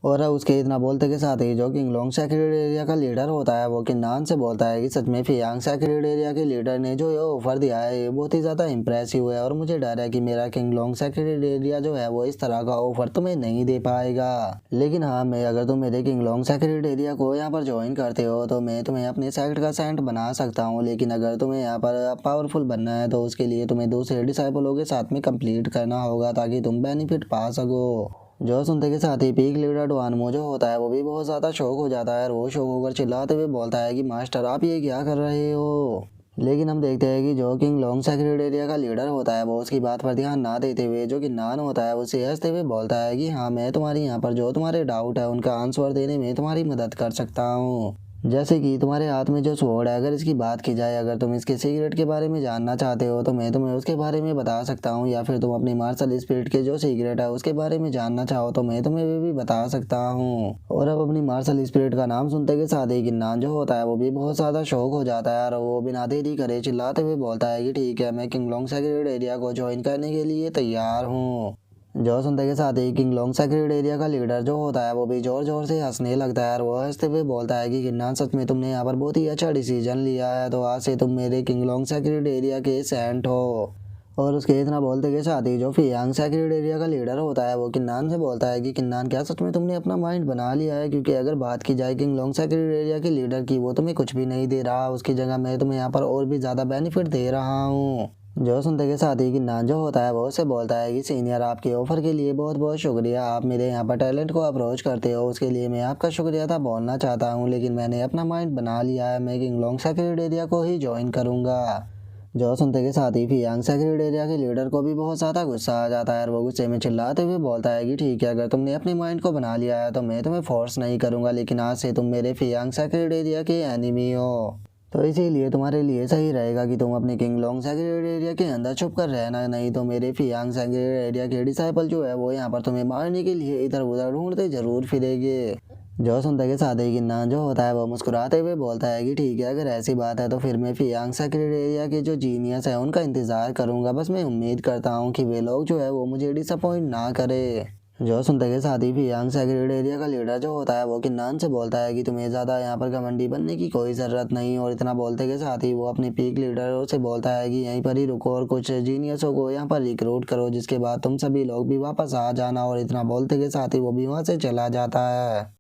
और उसके इतना बोलते के साथ ही जो किंगलोंग सेक्रेट एरिया का लीडर होता है वो किन्नान से बोलता है कि सच में फियांग सेक्रेट एरिया के लीडर ने जो ये ऑफर दिया है ये बहुत ही ज़्यादा इंप्रेसिव है और मुझे डर है कि मेरा किंगलोंग सेक्रेट एरिया जो है वो इस तरह का ऑफर तुम्हें नहीं दे पाएगा। लेकिन हाँ, मैं अगर तुम मेरे किंगलोंग सेक्रेट एरिया को यहाँ पर ज्वाइन करते हो तो मैं तुम्हें अपने सेक्ट का सेंट बना सकता हूँ, लेकिन अगर तुम्हें यहाँ पर पावरफुल बनना है तो उसके लिए तुम्हें दूसरे डिसाइपलों के साथ में कंप्लीट करना होगा ताकि तुम बेनिफिट पा सको। जो सुनते के साथ ही पीक लीडर डुआनमो जो होता है वो भी बहुत ज़्यादा शौक हो जाता है और वो शौक होकर चिल्लाते हुए बोलता है कि मास्टर आप ये क्या कर रहे हो? लेकिन हम देखते हैं कि जो किंग लॉन्ग सेक्रेट एरिया का लीडर होता है वो उसकी बात पर ध्यान ना देते हुए जो कि नान होता है उसे हंसते हुए बोलता है कि हाँ, मैं तुम्हारी यहाँ पर जो तुम्हारे डाउट है उनका आंसर देने में तुम्हारी मदद कर सकता हूँ। जैसे कि तुम्हारे हाथ में जो स्वॉर्ड है अगर इसकी बात की जाए, अगर तुम इसके सीक्रेट के बारे में जानना चाहते हो तो मैं तुम्हें उसके बारे में बता सकता हूँ, या फिर तुम अपनी मार्शल स्पिरिट के जो सीक्रेट है उसके बारे में जानना चाहो तो मैं तुम्हें वे भी बता सकता हूँ। और अब अपनी मार्शल स्पिरिट का नाम सुनते के साथ ही गिन्नान जो होता है वो भी बहुत ज़्यादा शौक हो जाता है और वो बिना देरी करे चिल्लाते हुए बोलता है कि ठीक है, मैं किंगलोंग सेक्रेट एरिया को ज्वाइन करने के लिए तैयार हूँ। जो सुनते के साथ ही किंगलोंग सेक्रेट एरिया का लीडर जो होता है वो भी जोर जोर से हंसने लगता है और वो हंसते हुए बोलता है कि किन्नान, सच में तुमने यहाँ पर बहुत ही अच्छा डिसीजन लिया है, तो आज से तुम मेरे किंगलोंग सेक्रेट एरिया के सेंट हो। और उसके इतना बोलते के साथ ही जो फियांग सेक्रेट एरिया का लीडर होता है वो किन्नान से बोलता है कि किन्नान, क्या सच में तुमने अपना माइंड बना लिया है? क्योंकि अगर बात की जाए किंगलोंग सेक्रेट एरिया के लीडर की वो तुम्हें कुछ भी नहीं दे रहा, उसकी जगह मैं तुम्हें यहाँ पर और भी ज़्यादा बेनिफिट दे रहा हूँ। जो सुनते के साथ ही किन्नान जो होता है वो उससे बोलता है कि सीनियर, आपके ऑफर के लिए बहुत बहुत शुक्रिया। आप मेरे यहाँ पर टैलेंट को अप्रोच करते हो उसके लिए मैं आपका शुक्रिया था बोलना चाहता हूँ, लेकिन मैंने अपना माइंड बना लिया है, मैं किंगलोंग सेक्रेट एरिया को ही ज्वाइन करूँगा। जो सुनते के साथ ही फियांग सेक्रेट एरिया के लीडर को भी बहुत ज़्यादा गुस्सा आ जाता है और वो गुस्से में चिल्लाते हुए बोलता है कि ठीक है, अगर तुमने अपने माइंड को बना लिया है तो मैं तुम्हें फोर्स नहीं करूँगा, लेकिन आज से तुम मेरे फियांग सेक्रेट एरिया के एनिमी हो। तो इसीलिए तुम्हारे लिए सही रहेगा कि तुम अपने किंगलोंग सेक्रेट एरिया के अंदर छुप कर रहना, नहीं तो मेरे फियांग सेक्रेट एरिया के डिसाइपल जो है वो यहाँ पर तुम्हें मारने के लिए इधर उधर ढूंढते जरूर फिरेंगे। जो सुनते के साथ ही किन्नान जो होता है वो मुस्कुराते हुए बोलता है कि ठीक है, अगर ऐसी बात है तो फिर मैं फियांग सेक्रेट एरिया के जो जीनियस है उनका इंतजार करूंगा। बस मैं उम्मीद करता हूँ कि वे लोग जो है वो मुझे डिसअपॉइंट ना करे। जो सुनते के साथ ही फियांग सेक्रेट एरिया का लीडर जो होता है वो किन्नान से बोलता है कि तुम्हें ज़्यादा यहाँ पर घमंडी बनने की कोई ज़रूरत नहीं। और इतना बोलते के साथ ही वो अपने पीक लीडरों से बोलता है कि यहीं पर ही रुको और कुछ जीनियसों को यहाँ पर रिक्रूट करो, जिसके बाद तुम सभी लोग भी वापस आ जाना। और इतना बोलते के साथ ही वो भी वहाँ से चला जाता है।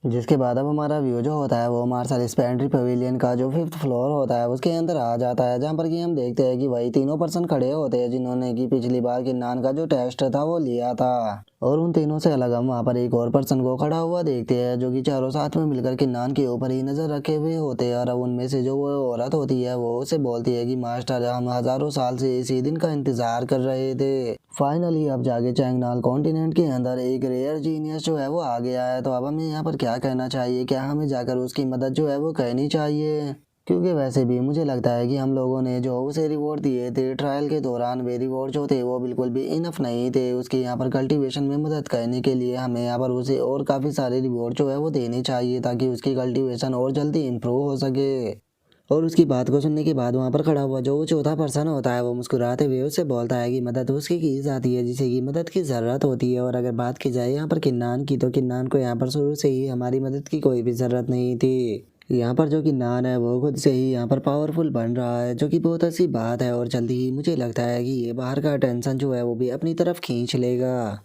जिसके बाद अब हमारा व्यू जो होता है वो मार्शल स्पेंट्री पवेलियन का जो 5th फ्लोर होता है उसके अंदर आ जाता है, जहाँ पर कि हम देखते हैं कि वही तीनों पर्सन खड़े होते हैं जिन्होंने कि पिछली बार किन्नान का जो टेस्ट था वो लिया था। और उन तीनों से अलग हम वहाँ पर एक और पर्सन को खड़ा हुआ देखते हैं जो कि चारों साथ में मिलकर किन्नान के ऊपर ही नजर रखे हुए होते हैं। और अब उनमें से जो वो औरत होती है वो उसे बोलती है कि मास्टर, हम हजारों साल से इसी दिन का इंतजार कर रहे थे, फाइनली अब जाके चैंगनाल कॉन्टिनेंट के अंदर एक रेयर जीनियस जो है वो आ गया है। तो अब हमें यहाँ पर क्या करना चाहिए? क्या हमें जाकर उसकी मदद जो है वो करनी चाहिए? क्योंकि वैसे भी मुझे लगता है कि हम लोगों ने जो उसे रिवॉर्ड दिए थे ट्रायल के दौरान, वे रिवॉर्ड जो थे वो बिल्कुल भी इनफ नहीं थे उसकी यहाँ पर कल्टीवेशन में मदद करने के लिए। हमें यहाँ पर उसे और काफ़ी सारे रिवॉर्ड जो है वो देने चाहिए ताकि उसकी कल्टीवेशन और जल्दी इम्प्रूव हो सके। और उसकी बात को सुनने के बाद वहाँ पर खड़ा हुआ जो चौथा पर्सन होता है वो मुस्कुराते हुए उससे बोलता है कि मदद उसकी की जाती है जिसे की मदद की ज़रूरत होती है। और अगर बात की जाए यहाँ पर किन्नान की तो किन्नान को यहाँ पर शुरू से ही हमारी मदद की कोई भी ज़रूरत नहीं थी, यहाँ पर जो कि नान है वो खुद से ही यहाँ पर पावरफुल बन रहा है, जो कि बहुत अच्छी बात है। और जल्दी ही मुझे लगता है कि ये बाहर का अटेंशन जो है वो भी अपनी तरफ खींच लेगा।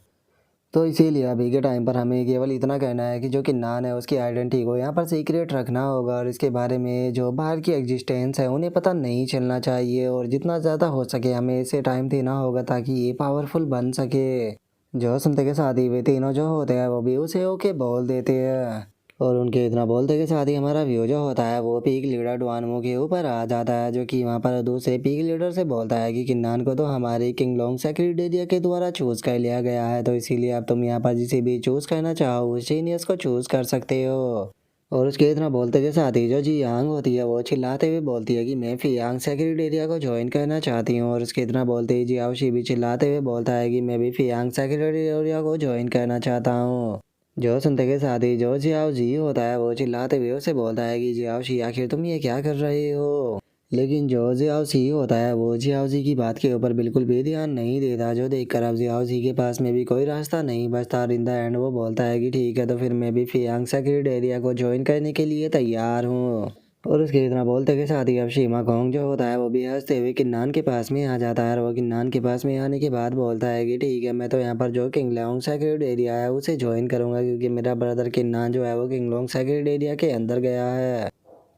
तो इसीलिए अभी के टाइम पर हमें केवल इतना कहना है कि जो कि नान है उसकी आइडेंटिटी को यहाँ पर सीक्रेट रखना होगा, और इसके बारे में जो बाहर की एग्जिस्टेंस है उन्हें पता नहीं चलना चाहिए। और जितना ज़्यादा हो सके हमें इसे टाइम देना होगा ताकि ये पावरफुल बन सके। जो सुनते के साथ ही वे तीनों जो होते हैं वो भी उसे ओके बोल देते हैं। और उनके इतना बोलते के साथ ही हमारा व्यू जो होता है वो पीक लीडर डुआनमो के ऊपर आ जाता है, जो कि वहाँ पर दूसरे पीक लीडर से बोलता है कि किन्नान को तो हमारे किंग लोंग सेक्रेट एरिया के द्वारा चूज कर लिया गया है, तो इसीलिए अब तुम यहाँ पर जिसे भी चूज करना चाहो उस जीनियस को चूज कर सकते हो। और उसके इतना बोलते के साथ ही जो जी यांग होती है वो चिल्लाते हुए बोलती है कि मैं फियांग सेक्रेट एरिया को ज्वाइन करना चाहती हूँ। और उसके इतना बोलते ही जियाओशी भी चिल्लाते हुए बोलता है कि मैं भी फियांग सेक्रेट एरिया को ज्वाइन करना चाहता हूँ। जो सुनते के साथ ही जो जियाओ जी होता है वो चिल्लाते हुए उसे बोलता है कि जियाओ शी आखिर तुम ये क्या कर रहे हो। लेकिन जो जियाओ सी होता है वो जियाओ जी की बात के ऊपर बिल्कुल भी ध्यान नहीं देता, जो देखकर अब जियाओ जी के पास में भी कोई रास्ता नहीं बचता। और इन द एंड वो बोलता है कि ठीक है तो फिर मैं भी फियांग सेक्रेट एरिया को ज्वाइन करने के लिए तैयार हूँ। और उसके इतना बोलते के साथ ही अब शीमा खोंग जो होता है वो भी हंसते हुए किन्नान के पास में आ जाता है। और वो किन्नान के पास में आने के बाद बोलता है कि ठीक है मैं तो यहाँ पर जो किंगलोंग सेक्रेट एरिया है उसे ज्वाइन करूंगा, क्योंकि मेरा ब्रदर किन्नान जो है वो किंगलोंग सेक्रेट एरिया के अंदर गया है।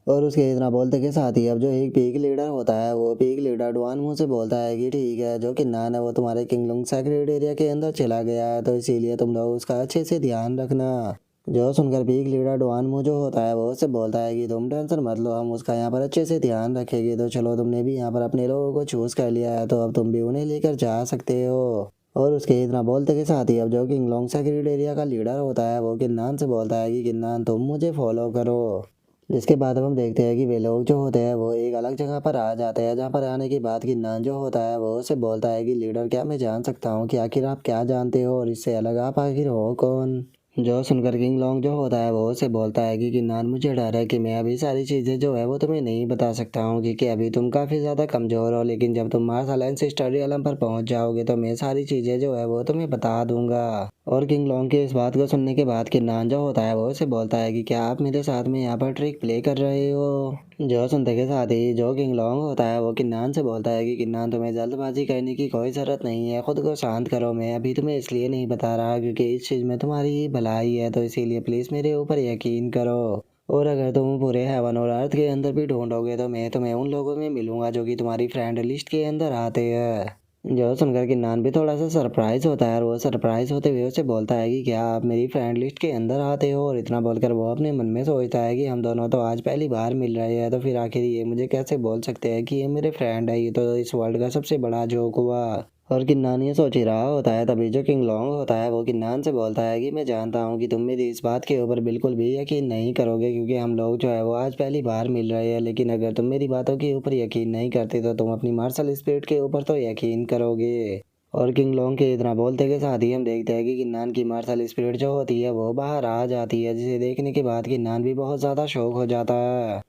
और उसके इतना बोलते के साथ ही अब जो एक पीक लीडर होता है वो पीक लीडर डुआन मुंह से बोलता है कि ठीक है जो किन्नान है वो तुम्हारे किंगलोंग सेक्रेट एरिया के अंदर चला गया है, तो इसीलिए तुम लोग उसका अच्छे से ध्यान रखना। जो सुनकर पीक लीडर डुआन मुंह जो होता है वो उससे बोलता है कि तुम टेंशन मत लो, हम उसका यहाँ पर अच्छे से ध्यान रखेंगे। तो चलो तुमने भी यहाँ पर अपने लोगों को चूज कर लिया है, तो अब तुम भी उन्हें लेकर जा सकते हो। और उसके इतना बोलते के साथ ही अब जो किंगलोंग सेक्रेट एरिया का लीडर होता है वो किन्नान से बोलता है कि किन्नान तुम मुझे फॉलो करो। जिसके बाद अब हम देखते हैं कि वे लोग जो होते हैं वो एक अलग जगह पर आ जाते हैं, जहाँ पर आने के बाद किन्नान जो होता है वो उससे बोलता है कि लीडर क्या मैं जान सकता हूँ कि आखिर आप क्या जानते हो और इससे अलग आप आखिर हो कौन। जो सुनकर किंग लॉन्ग जो होता है वो उसे बोलता है कि किन्नान मुझे डर है कि मैं अभी सारी चीज़ें जो है वो तुम्हें नहीं बता सकता हूँ, क्योंकि अभी तुम काफ़ी ज़्यादा कमज़ोर हो। लेकिन जब तुम मार्स अलायंस स्टडी आलम पर पहुँच जाओगे तो मैं सारी चीज़ें जो है वो तुम्हें बता दूंगा। और किंग लॉन्ग की इस बात को सुनने के बाद किन्नान जो होता है वो उसे बोलता है कि क्या आप मेरे साथ में यहाँ पर ट्रिक प्ले कर रहे हो। जो सुनते के साथ ही जो किंग लॉन्ग होता है वो किन्नान से बोलता है कि किन्नान तुम्हें जल्दबाजी करने की कोई ज़रूरत नहीं है, खुद को शांत करो। मैं अभी तुम्हें इसलिए नहीं बता रहा क्योंकि इस चीज़ में तुम्हारी ही भलाई है, तो इसीलिए प्लीज़ मेरे ऊपर यकीन करो। और अगर तुम पूरे हेवन और अर्थ के अंदर भी ढूंढोगे तो मैं तुम्हें उन लोगों में मिलूंगा जो कि तुम्हारी फ्रेंड लिस्ट के अंदर आते हैं। जो सुनकर किन्नान भी थोड़ा सा सरप्राइज होता है, और वो सरप्राइज होते हुए उसे बोलता है कि क्या आप मेरी फ्रेंड लिस्ट के अंदर आते हो। और इतना बोलकर वो अपने मन में सोचता है कि हम दोनों तो आज पहली बार मिल रहे हैं, तो फिर आखिर ये मुझे कैसे बोल सकते हैं कि ये मेरे फ्रेंड है। ये तो इस वर्ल्ड का सबसे बड़ा जोक हुआ। और किन्नान ये सोच ही रहा होता है तभी जो किंग लॉन्ग होता है वो किन्नान से बोलता है कि मैं जानता हूँ कि तुम मेरी इस बात के ऊपर बिल्कुल भी यकीन नहीं करोगे, क्योंकि हम लोग जो है वो आज पहली बार मिल रहे हैं। लेकिन अगर तुम मेरी बातों के ऊपर यकीन नहीं करते तो तुम अपनी मार्शल स्पिरिट के ऊपर तो यकीन करोगे। और किंग लोंग के इतना बोलते के साथ ही हम देखते हैं कि किन्नान की मार्शल स्पिरिट जो होती है वो बाहर आ जाती है, जिसे देखने के बाद किन्नान भी बहुत ज़्यादा शौक हो जाता है।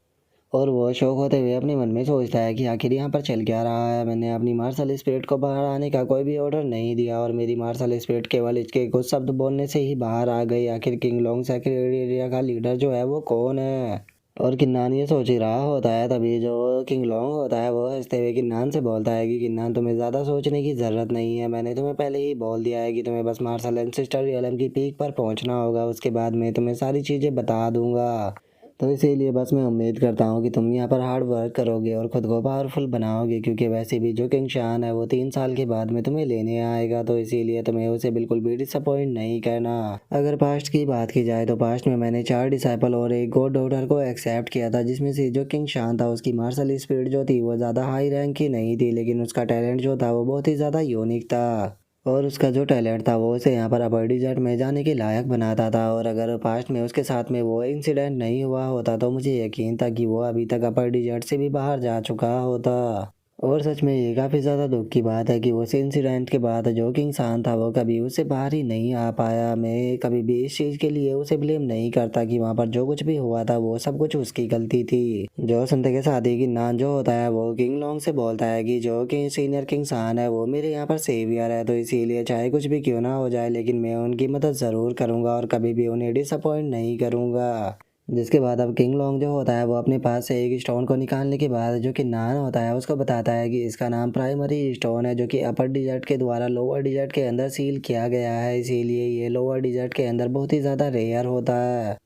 और वो शौक होते हुए अपने मन में सोचता है कि आखिर यहाँ पर चल क्या रहा है। मैंने अपनी मार्शल स्पिरिट को बाहर आने का कोई भी ऑर्डर नहीं दिया और मेरी मार्शल स्पिरिट केवल इसके कुछ शब्द बोलने से ही बाहर आ गई। आखिर किंग लोंग सेक्रेटरी एरिया का लीडर जो है वो कौन है। और किन्नान ये सोच ही रहा होता है तभी जो किंग लॉन्ग होता है वो हंसते हुए किन्नान से बोलता है कि किन्नान तुम्हें ज़्यादा सोचने की ज़रूरत नहीं है, मैंने तुम्हें पहले ही बोल दिया है कि तुम्हें बस मार्शल एंसेस्टर रियलम की पीक पर पहुंचना होगा, उसके बाद मैं तुम्हें सारी चीज़ें बता दूंगा। तो इसीलिए बस मैं उम्मीद करता हूँ कि तुम यहाँ पर हार्ड वर्क करोगे और ख़ुद को पावरफुल बनाओगे, क्योंकि वैसे भी जो किंग शान है वो 3 साल के बाद में तुम्हें लेने आएगा, तो इसीलिए तुम्हें उसे बिल्कुल भी डिसअपॉइंट नहीं करना। अगर पास्ट की बात की जाए तो पास्ट में मैंने 4 डिसाइपल और एक गॉड डॉटर को एक्सेप्ट किया था, जिसमें से जो किंग शान था उसकी मार्शल स्पीड जो थी वो ज़्यादा हाई रैंक की नहीं थी, लेकिन उसका टैलेंट जो था वो बहुत ही ज़्यादा यूनिक था। और उसका जो टैलेंट था वो उसे यहाँ पर अपर डिजर्ट में जाने के लायक बनाता था। और अगर पास्ट में उसके साथ में वो इंसिडेंट नहीं हुआ होता तो मुझे यकीन था कि वो अभी तक अपर डिजर्ट से भी बाहर जा चुका होता। और सच में ये काफ़ी ज़्यादा दुख की बात है कि उस इंसिडेंट के बाद जो कि इंसान था वो कभी उससे बाहर ही नहीं आ पाया। मैं कभी भी इस चीज़ के लिए उसे ब्लेम नहीं करता कि वहाँ पर जो कुछ भी हुआ था वो सब कुछ उसकी गलती थी। जो सुनते के साथ ही किन्नान जो होता है वो किंग लॉन्ग से बोलता है कि जो कि सीनियर किंग सान है वो मेरे यहाँ पर सेवियर है, तो इसीलिए चाहे कुछ भी क्यों ना हो जाए लेकिन मैं उनकी मदद ज़रूर करूँगा और कभी भी उन्हें डिसअपॉइंट नहीं करूँगा। जिसके बाद अब किंग लोंग जो होता है वो अपने पास से एक स्टोन को निकालने के बाद जो कि नान होता है उसको बताता है कि इसका नाम प्राइमरी स्टोन है, जो कि अपर डिजर्ट के द्वारा लोअर डिजर्ट के अंदर सील किया गया है, इसीलिए ये लोअर डिजर्ट के अंदर बहुत ही ज़्यादा रेयर होता है।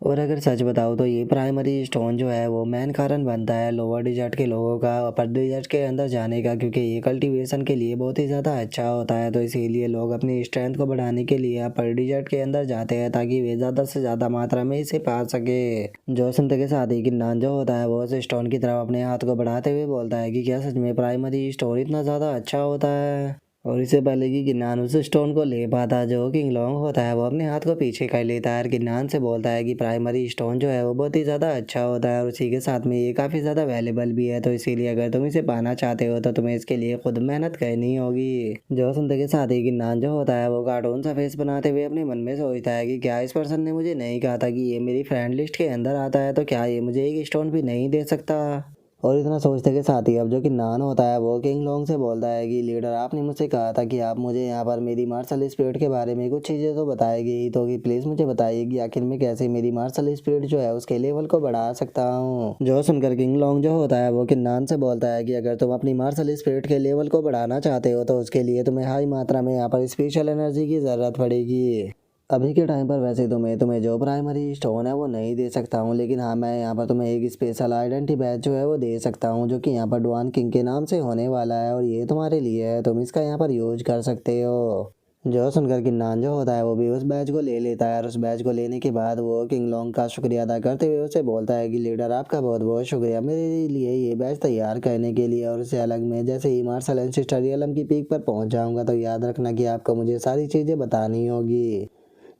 और अगर सच बताऊँ तो ये प्राइमरी स्टोन जो है वो मेन कारण बनता है लोअर डिजर्ट के लोगों का अपर डिजर्ट के अंदर जाने का, क्योंकि ये कल्टीवेशन के लिए बहुत ही ज़्यादा अच्छा होता है। तो इसीलिए लोग अपनी स्ट्रेंथ को बढ़ाने के लिए अपर डिजर्ट के अंदर जाते हैं ताकि वे ज़्यादा से ज़्यादा मात्रा में इसे पा सके। जो सुनते के साथ ही किन्नान जो होता है वो उस स्टोन की तरफ अपने हाथ को बढ़ाते हुए बोलता है कि क्या सच में प्राइमरी स्टोन इतना ज़्यादा अच्छा होता है। और इससे पहले कि किन्नान उस स्टोन को ले पाता, जो किंग लोंग होता है वो अपने हाथ को पीछे कर लेता है और किन्नान से बोलता है कि प्राइमरी स्टोन जो है वो बहुत ही ज़्यादा अच्छा होता है और उसी के साथ में ये काफ़ी ज़्यादा वैल्यूबल भी है। तो इसीलिए अगर तुम इसे पाना चाहते हो तो तुम्हें इसके लिए खुद मेहनत करनी होगी। जो सुनते के साथ ही किन्नान जो होता है वो कार्टून सा फेस बनाते हुए अपने मन में सोचता है कि क्या इस पर्सन ने मुझे नहीं कहा था कि ये मेरी फ्रेंड लिस्ट के अंदर आता है, तो क्या ये मुझे एक स्टोन भी नहीं दे सकता। और इतना सोचते के साथ ही अब जो कि नान होता है वो किंग लोंग से बोलता है कि लीडर, आपने मुझसे कहा था कि आप मुझे यहाँ पर मेरी मार्शल स्पिरिट के बारे में कुछ चीज़ें तो बताएगी, तो कि प्लीज़ मुझे बताइए कि आखिर में कैसे मेरी मार्शल स्पिरिट जो है उसके लेवल को बढ़ा सकता हूँ। जो सुनकर किंग लोंग जो होता है वो किन्नान से बोलता है कि अगर तुम अपनी मार्शल स्पिरिट के लेवल को बढ़ाना चाहते हो तो उसके लिए तुम्हें हाई मात्रा में यहाँ पर स्पेशल एनर्जी की ज़रूरत पड़ेगी। अभी के टाइम पर वैसे तो मैं तुम्हें जो प्राइमरी स्टोन है वो नहीं दे सकता हूँ, लेकिन हाँ मैं यहाँ पर तुम्हें एक स्पेशल आइडेंटिटी बैच जो है वो दे सकता हूँ, जो कि यहाँ पर डुआन किंग के नाम से होने वाला है और ये तुम्हारे लिए है, तुम इसका यहाँ पर यूज कर सकते हो। जो सुनकर किन्नान जो होता है वो भी उस बैच को ले लेता है और उस बैच को लेने के बाद वो किंग लोंग का शुक्रिया अदा करते हुए उसे बोलता है कि लीडर, आपका बहुत बहुत शुक्रिया मेरे लिए ये बैच तैयार करने के लिए। और इससे अलग मैं जैसे ही मार्शल एंसेस्टर रियलम की पीक पर पहुंच जाऊंगा तो याद रखना कि आपको मुझे सारी चीज़ें बतानी होगी।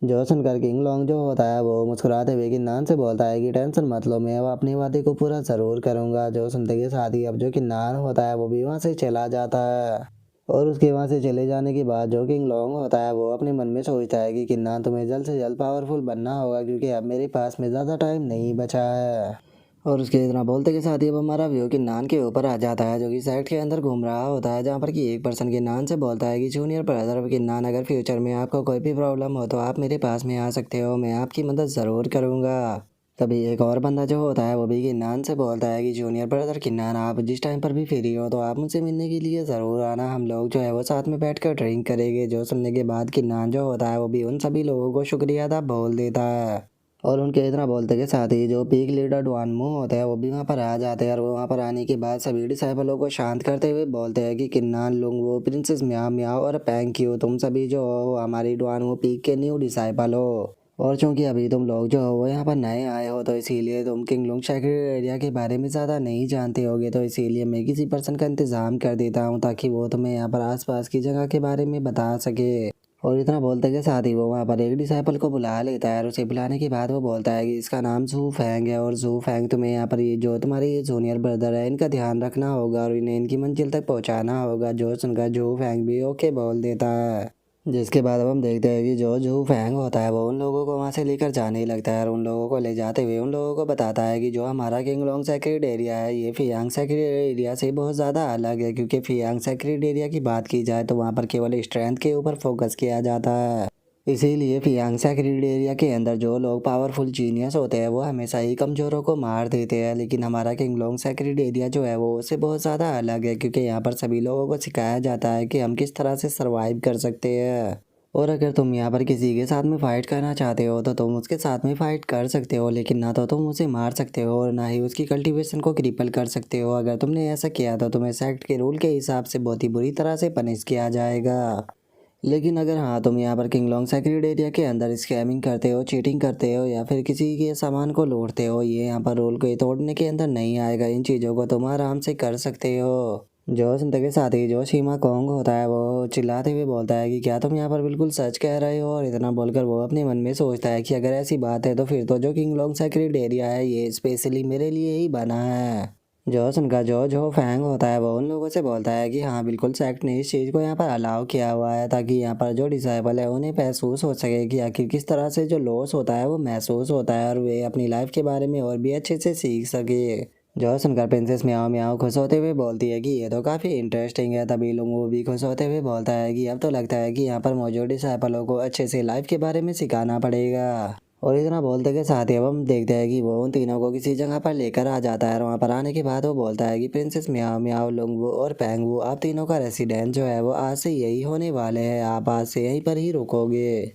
जो सुनकर किंग लोंग जो होता है वो मुस्कुराते हुए किन्नान से बोलता है कि टेंशन मत लो, मैं अब अपने वादे को पूरा ज़रूर करूँगा। जो सुनते के साथ ही अब जो किन्नान होता है वो भी वहाँ से चला जाता है। और उसके वहाँ से चले जाने के बाद जो किंग लोंग होता है वो अपने मन में सोचता है कि किन्नान, तुम्हें जल्द से जल्द पावरफुल बनना होगा, क्योंकि अब मेरे पास में ज़्यादा टाइम नहीं बचा है। और उसके इतना बोलते के साथ ही अब हमारा व्यू किन्नान के ऊपर आ जाता है, जो कि साइड के अंदर घूम रहा होता है, जहाँ पर कि एक पर्सन किन्नान से बोलता है कि जूनियर ब्रदर किन्नान, अगर फ्यूचर में आपको कोई भी प्रॉब्लम हो तो आप मेरे पास में आ सकते हो, मैं आपकी मदद ज़रूर करूँगा। तभी एक और बंदा जो होता है वो भी किन्नान से बोलता है कि जूनियर ब्रदर किन्नान, आप जिस टाइम पर भी फ्री हो तो आप मुझसे मिलने के लिए ज़रूर आना, हम लोग जो है वो साथ में बैठ कर ड्रिंक करेंगे। जो सुनने के बाद किन्नान जो होता है वो भी उन सभी लोगों को शुक्रिया अदा बोल देता है। और उनके इतना बोलते के साथ ही जो पीक लीडर डुआनमो होते हैं वो भी वहाँ पर आ जाते हैं और वो वहाँ पर आने के बाद सभी डिसाइपलों को शांत करते हुए बोलते हैं कि किन्नान लुंग वो प्रिंसेस म्याओ म्याओ और पैंक यू, तुम सभी जो हो हमारी डुआनमो पीक के न्यू डिसाइपल हो। और चूंकि अभी तुम लोग जो हो वो यहाँ पर नए आए हो तो इसीलिए तुम किंग लुंग सेक्रेट एरिया के बारे में ज़्यादा नहीं जानते होगे, तो इसीलिए मैं किसी पर्सन का इंतज़ाम कर देता हूँ ताकि वो तुम्हें यहाँ पर आसपास की जगह के बारे में बता सके। और इतना बोलते के साथ ही वो वहाँ पर एक डिसाइपल को बुला लेता है और उसे बुलाने के बाद वो बोलता है कि इसका नाम जू फैंग है और जू फैंग, तुम्हें यहाँ पर ये जो तुम्हारे ये जूनियर ब्रदर है इनका ध्यान रखना होगा और इन्हें इनकी मंजिल तक पहुँचाना होगा। जो सुनकर जू फैंग भी ओके बोल देता है। जिसके बाद अब हम देखते हैं कि जो जू फैंग होता है वो उन लोगों को वहाँ से लेकर जाने लगता है और उन लोगों को ले जाते हुए उन लोगों को बताता है कि जो हमारा किंगलोंग सेक्रेट एरिया है ये फियांग सेक्रेट एरिया से बहुत ज़्यादा अलग है, क्योंकि फियांग सेक्रेट एरिया की बात की जाए तो वहाँ पर केवल स्ट्रेंथ के ऊपर फोकस किया जाता है। इसीलिए फियांग सेक्रेट एरिया के अंदर जो लोग पावरफुल जीनियस होते हैं वो हमेशा ही कमज़ोरों को मार देते हैं, लेकिन हमारा किंगलोंग सेक्रेट एरिया जो है वो उससे बहुत ज़्यादा अलग है, क्योंकि यहाँ पर सभी लोगों को सिखाया जाता है कि हम किस तरह से सरवाइव कर सकते हैं। और अगर तुम यहाँ पर किसी के साथ में फ़ाइट करना चाहते हो तो तुम उसके साथ में फ़ाइट कर सकते हो, लेकिन ना तो तुम उसे मार सकते हो और ना ही उसकी कल्टीवेशन को क्रिपल कर सकते हो। अगर तुमने ऐसा किया तो तुम्हें सेक्ट के रूल के हिसाब से बहुत ही बुरी तरह से पनिश किया जाएगा। लेकिन अगर हाँ तुम यहाँ पर किंगलोंग सेक्रेट एरिया के अंदर स्कैमिंग करते हो, चीटिंग करते हो या फिर किसी के सामान को लूटते हो, ये यहाँ पर रूल को तोड़ने के अंदर नहीं आएगा। इन चीज़ों को तुम आराम से कर सकते हो। जो सुनते के साथ ही जो शीमा कोंग होता है वो चिल्लाते हुए बोलता है कि क्या तुम यहाँ पर बिल्कुल सच कह रहे हो। और इतना बोलकर वो अपने मन में सोचता है कि अगर ऐसी बात है तो फिर तो जो किंगलोंग सेक्रेट एरिया है ये स्पेशली मेरे लिए ही बना है। जो सुनकर जो जो फैंग होता है वो उन लोगों से बोलता है कि हाँ बिल्कुल सेक्ट ने इस चीज़ को यहाँ पर अलाउ किया हुआ है ताकि यहाँ पर जो डिसाइबल है उन्हें महसूस हो सके कि आखिर किस तरह से जो लॉस होता है वो महसूस होता है और वे अपनी लाइफ के बारे में और भी अच्छे से सीख सके। जो सुनकर प्रिंसेस म्याओ म्याओ खुश होते हुए बोलती है कि ये तो काफ़ी इंटरेस्टिंग है। तभी लोग वो भी खुश होते हुए बोलता है कि अब तो लगता है कि यहाँ पर मौजूद डिसाइपलों को अच्छे से लाइफ के बारे में सिखाना पड़ेगा। और इतना बोलते के साथ ही अब हम देखते हैं कि वो उन तीनों को किसी जगह पर लेकर आ जाता है और वहाँ पर आने के बाद वो बोलता है कि प्रिंसेस मियाओ मियाओ लोंगवू और पैंगवू, आप तीनों का रेसिडेंस जो है वो आज से यही होने वाले हैं, आप आज से यहीं पर ही रुकोगे।